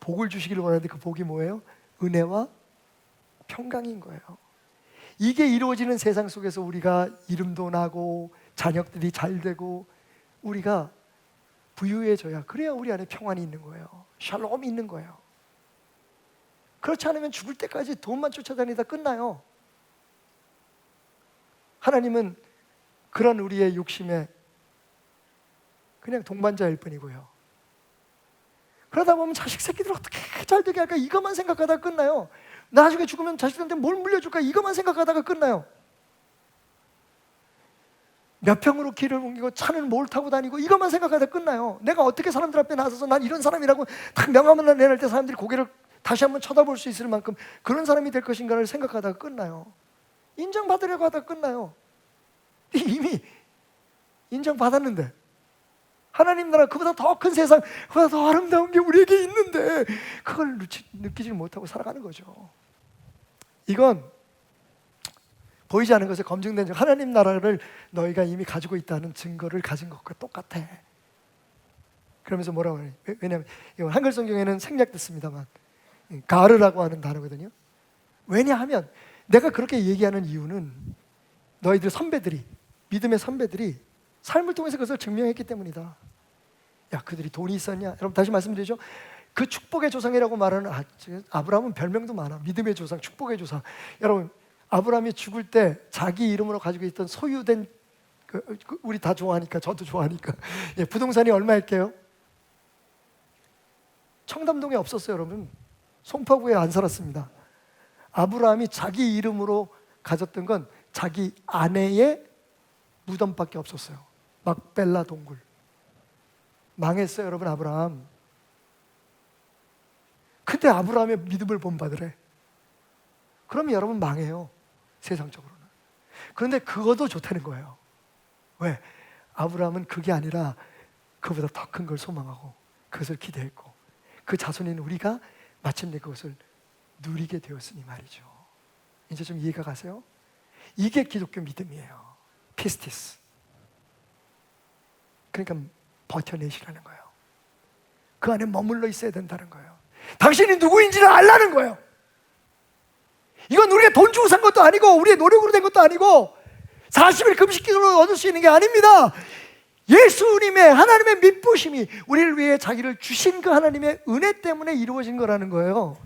복을 주시기를 원하는데 그 복이 뭐예요? 은혜와 평강인 거예요. 이게 이루어지는 세상 속에서 우리가 이름도 나고 자녀들이 잘 되고 우리가 부유해져야, 그래야 우리 안에 평안이 있는 거예요. 샬롬이 있는 거예요. 그렇지 않으면 죽을 때까지 돈만 쫓아다니다 끝나요. 하나님은 그런 우리의 욕심에 그냥 동반자일 뿐이고요. 그러다 보면 자식 새끼들 어떻게 잘 되게 할까, 이것만 생각하다가 끝나요. 나중에 죽으면 자식들한테 뭘 물려줄까, 이것만 생각하다가 끝나요. 몇 평으로 길을 옮기고 차는 뭘 타고 다니고, 이것만 생각하다가 끝나요. 내가 어떻게 사람들 앞에 나서서 난 이런 사람이라고 딱 명함을 내놓을 때 사람들이 고개를 다시 한번 쳐다볼 수 있을 만큼 그런 사람이 될 것인가를 생각하다가 끝나요. 인정받으려고 하다가 끝나요. 이미 인정받았는데, 하나님 나라, 그보다 더 큰 세상, 그보다 더 아름다운 게 우리에게 있는데 그걸 느끼지 못하고 살아가는 거죠. 이건 보이지 않는 것에 검증된 적, 하나님 나라를 너희가 이미 가지고 있다는 증거를 가진 것과 똑같아. 그러면서 뭐라고 해요? 왜냐하면 이건 한글 성경에는 생략됐습니다만 가르라고 하는 단어거든요. 왜냐하면 내가 그렇게 얘기하는 이유는 너희들 선배들이, 믿음의 선배들이 삶을 통해서 그것을 증명했기 때문이다. 야, 그들이 돈이 있었냐? 여러분, 다시 말씀드리죠. 그 축복의 조상이라고 말하는 아브라함은 별명도 많아. 믿음의 조상, 축복의 조상. 여러분, 아브라함이 죽을 때 자기 이름으로 가지고 있던 소유된 우리 다 좋아하니까, 저도 좋아하니까, 예, 부동산이 얼마일게요? 청담동에 없었어요, 여러분. 송파구에 안 살았습니다. 아브라함이 자기 이름으로 가졌던 건 자기 아내의 무덤밖에 없었어요. 막벨라 동굴. 망했어요, 여러분, 아브라함. 근데 아브라함의 믿음을 본받으래. 그러면 여러분 망해요, 세상적으로는. 그런데 그것도 좋다는 거예요. 왜? 아브라함은 그게 아니라 그보다 더 큰 걸 소망하고 그것을 기대했고, 그 자손인 우리가 마침내 그것을 누리게 되었으니 말이죠. 이제 좀 이해가 가세요? 이게 기독교 믿음이에요. 피스티스. 그러니까 버텨내시라는 거예요. 그 안에 머물러 있어야 된다는 거예요. 당신이 누구인지를 알라는 거예요. 이건 우리가 돈 주고 산 것도 아니고 우리의 노력으로 된 것도 아니고 40일 금식 기도로 얻을 수 있는 게 아닙니다. 예수님의 하나님의 믿부심이 우리를 위해 자기를 주신 그 하나님의 은혜 때문에 이루어진 거라는 거예요.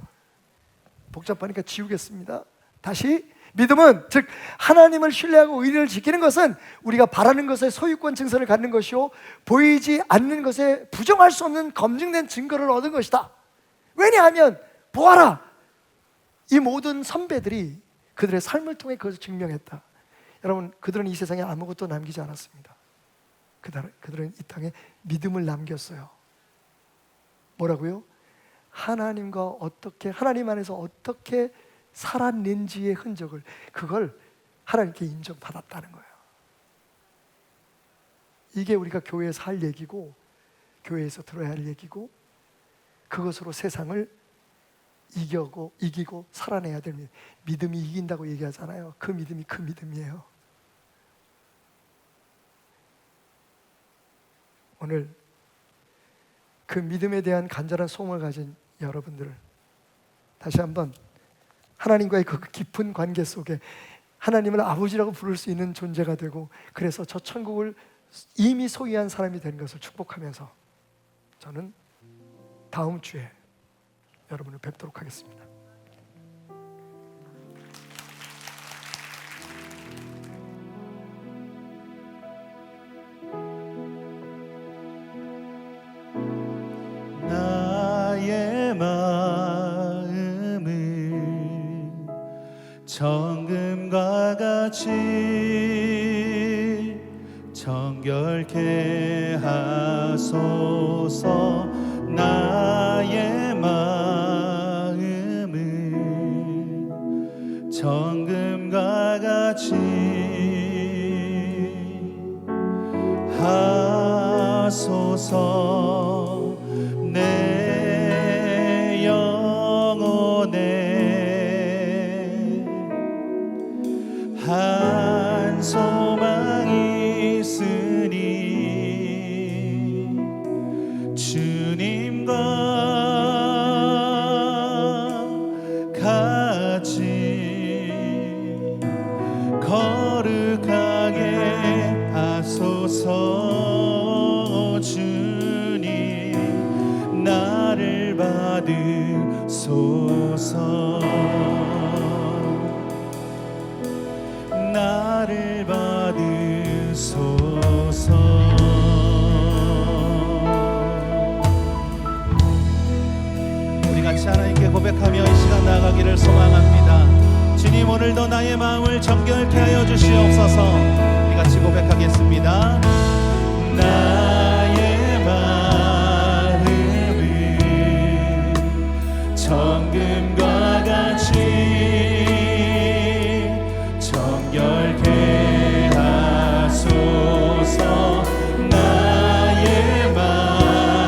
복잡하니까 지우겠습니다. 다시, 믿음은 즉 하나님을 신뢰하고 의리를 지키는 것은 우리가 바라는 것에 소유권 증서를 갖는 것이요 보이지 않는 것에 부정할 수 없는 검증된 증거를 얻은 것이다. 왜냐하면 보아라, 이 모든 선배들이 그들의 삶을 통해 그것을 증명했다. 여러분, 그들은 이 세상에 아무것도 남기지 않았습니다. 그들은 이 땅에 믿음을 남겼어요. 뭐라고요? 하나님과 어떻게, 하나님 안에서 어떻게 살았는지의 흔적을, 그걸 하나님께 인정받았다는 거예요. 이게 우리가 교회에서 할 얘기고 교회에서 들어야 할 얘기고 그것으로 세상을 이기고 살아내야 됩니다. 믿음이 이긴다고 얘기하잖아요. 그 믿음이 그 믿음이에요. 오늘 그 믿음에 대한 간절한 소망을 가진 여러분들, 다시 한번 하나님과의 그 깊은 관계 속에 하나님을 아버지라고 부를 수 있는 존재가 되고, 그래서 저 천국을 이미 소유한 사람이 된 것을 축복하면서 저는 다음 주에 여러분을 뵙도록 하겠습니다. 나의 마음을 정금과 같이 정결케 하소서. 나의 마음을 정금과 같이 하소서. 내 영혼에 한 소망이 있으니 주님과 같이 거룩하게 하소서. 주님 나를 받으소서. 나를 받으소서. 우리 같이 하나님께 고백하며 이 시간 나아가기를 소망합니다. 주님, 오늘도 나의 마음을 정결케 하여 주시옵소서. 우리 같이 고백하겠습니다. 나의 마음을 정금과 같이 정결케 하소서. 나의 마음을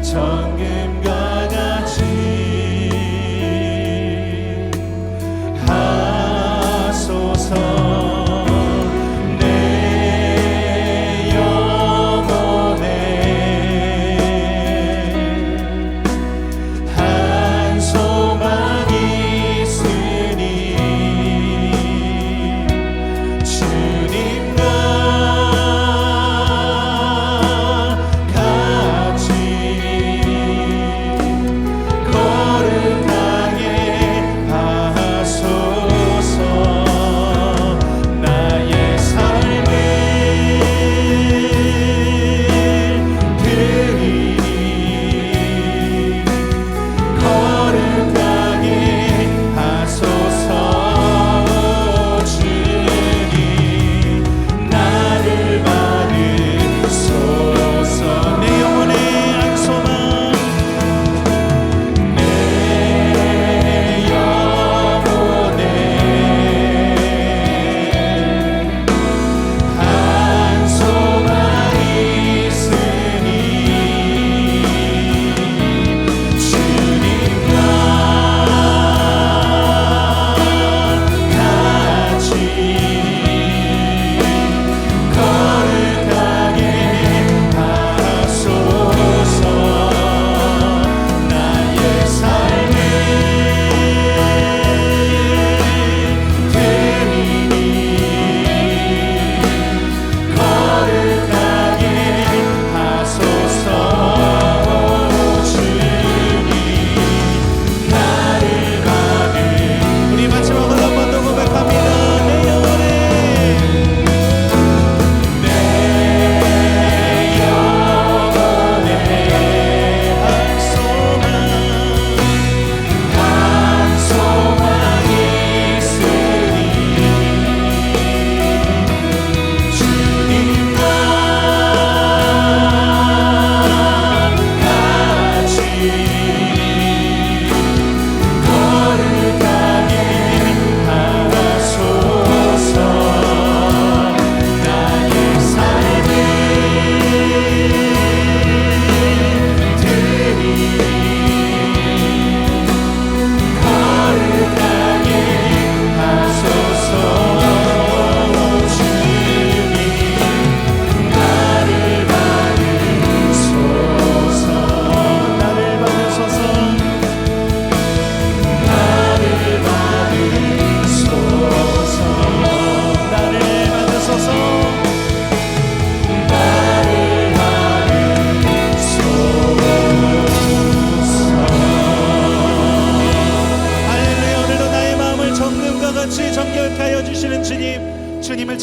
정금과 같이 하소서. 내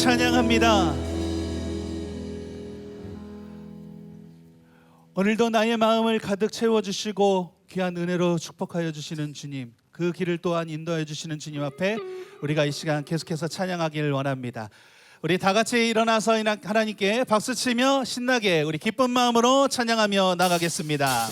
찬양합니다. 오늘도 나의 마음을 가득 채워주시고 귀한 은혜로 축복하여 주시는 주님, 그 길을 또한 인도해 주시는 주님 앞에 우리가 이 시간 계속해서 찬양하기를 원합니다. 우리 다 같이 일어나서 하나님께 박수치며 신나게 우리 기쁜 마음으로 찬양하며 나가겠습니다.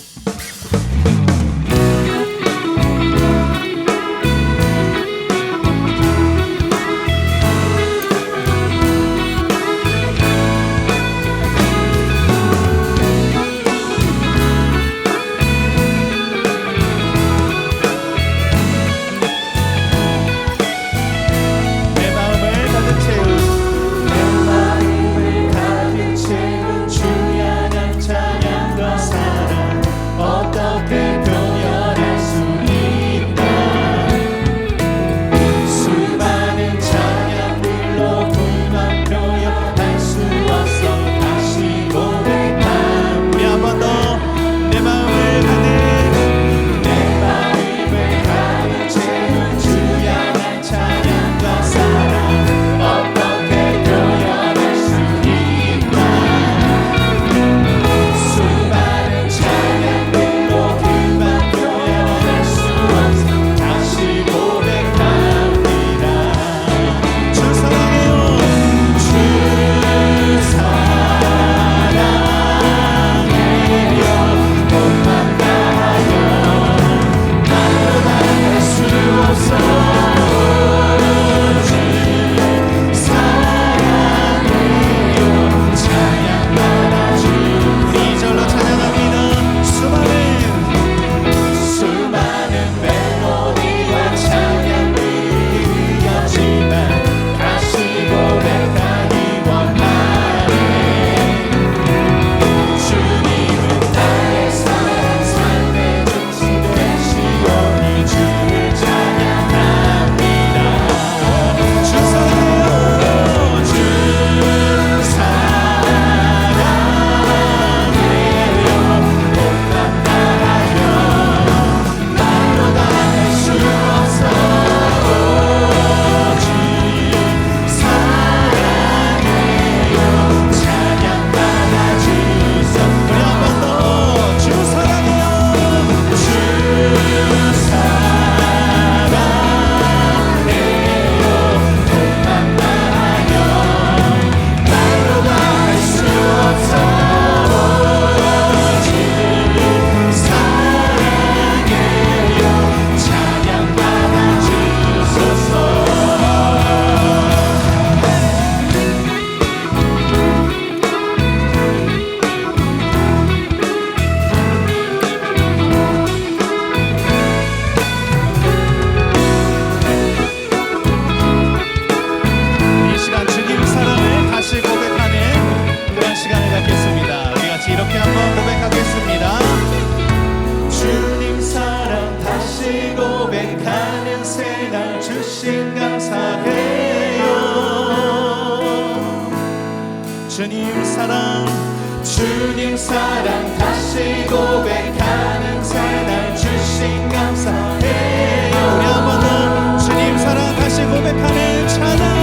주님 사랑 다시 고백하는 새날 주신 감사해요. 우리 한번 더 주님 사랑 다시 고백하는 찬양.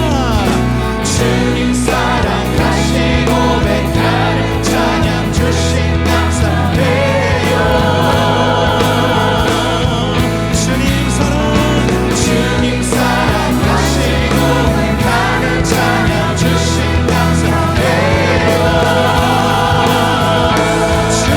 주님 사랑 다시 고백하는 찬양 주신 감사해요. 주님 사랑 다시 고백하는 찬양 주신 감사해요. 주님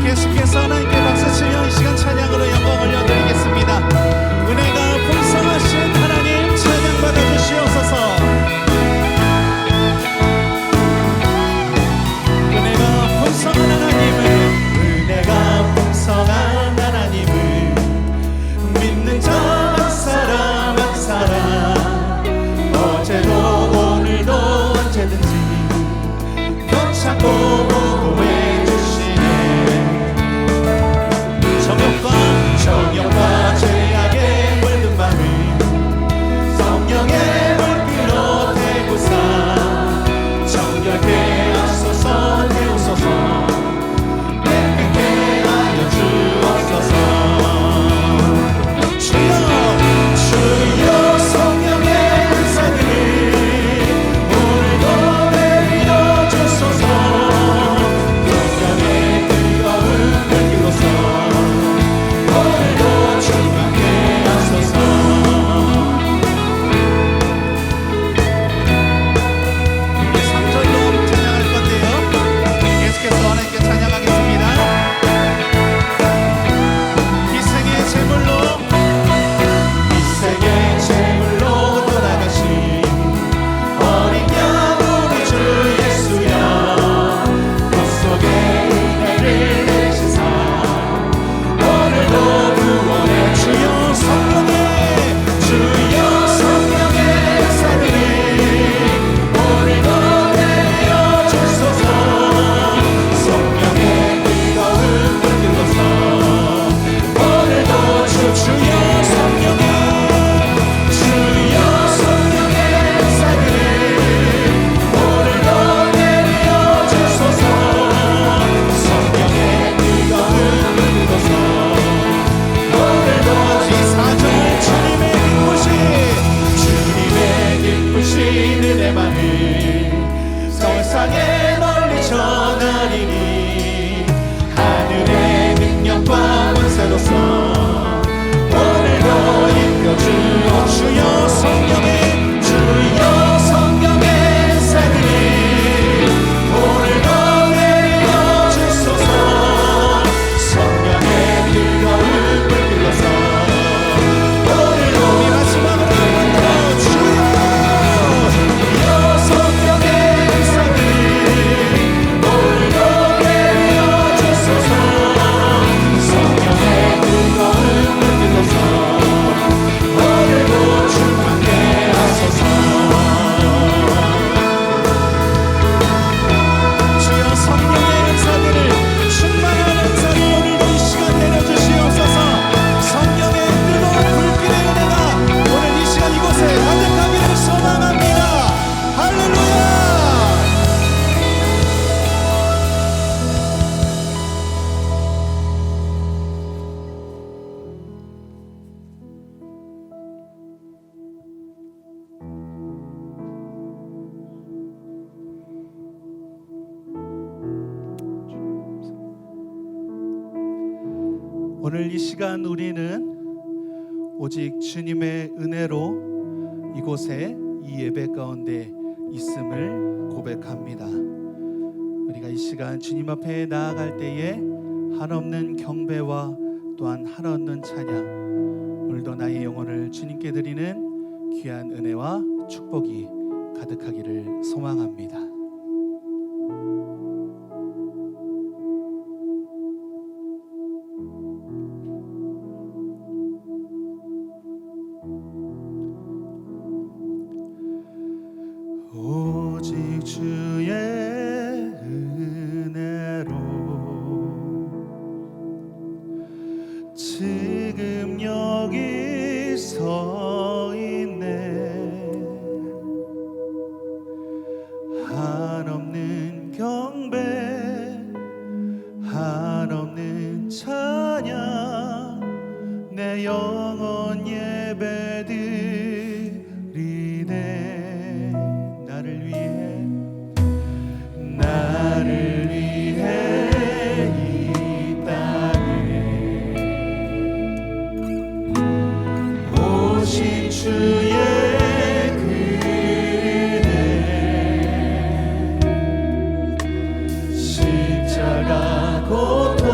계속해서 하나님께 박수치며 이 시간 찬양으로 영광 올려드리겠습니다. 은혜가 풍성하신 하나님 찬양 받아주시옵소서. 은혜가 풍성한 하나님을, 은혜가 풍성한 하나님을 믿는 자 한 사람 한 사람, 어제도 오늘도 언제든지 괜찮고 보호해 주시네. 정욕과 죄악에 물든 맘을 성령의 물기로 대구사 정결케 하소서. 태우소서. 깨끗게 하여 주옵소서. 주여 성령의 은사들을 오늘도 내려 주소서. 성령의 뜨거운 불길로서 오늘도 충만케 하소서. 이제 3절로 찬양할 건데요, 계속해서 하나님께 찬양하겠습니다. 희생의 제물로 희생의 제물로 돌아가신 어린 양 우리 주 예수여, 그 속에 은혜를 내리시사 오늘도 구원해 주여. 성령의 은사들을 오늘도 내려 주소서. 성령의 뜨거운 불길로서 오늘도 주여. 성령의 은사들을 오늘도 내려 주소서. 성령의 뜨거운 불길로서 오늘도 이 4절 주님의 기쁘신 은혜만을 세상에 널리 전하리니 하늘의 능력과 권세로서 오늘도 이끌어주어 주여. 성령의 은사들을 오늘도 내려 주소서. 성령의 뜨거운 불길로서 오늘도 우리 마지막으로 한번더 주여. 성령의 은사들을 오늘도 내려 주소서. 성령의 뜨거운 불길로서 오늘도 충만케 하소서. 주여, 성령의 은사들을, 충만한 은사를 오늘도 이 시간 내려주시옵소서. 성령의 뜨거운 불길의 은혜가 오늘 이 시간 이곳에 가득하기를 소망합니다. 할렐루야. 오늘 이 시간 우리는 오직 주님의 은혜로 이곳에 이 예배 가운데 있음을 고백합니다. 우리가 이 시간 주님 앞에 나아갈 때에 한없는 경배와 또한 한없는 찬양, 오늘도 나의 영혼을 주님께 드리는 귀한 은혜와 축복이 가득하기를 소망합니다. 오직 주의 은혜로 지금 여기 서 있네. 한없는 경배, 한없는 찬양, 내 영혼 예배드리네. 나를 위해 이 땅에 오신 주의 그대 십자가 고통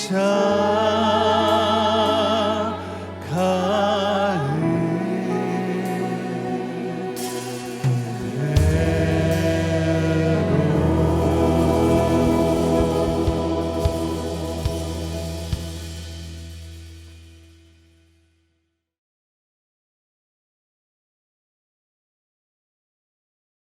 자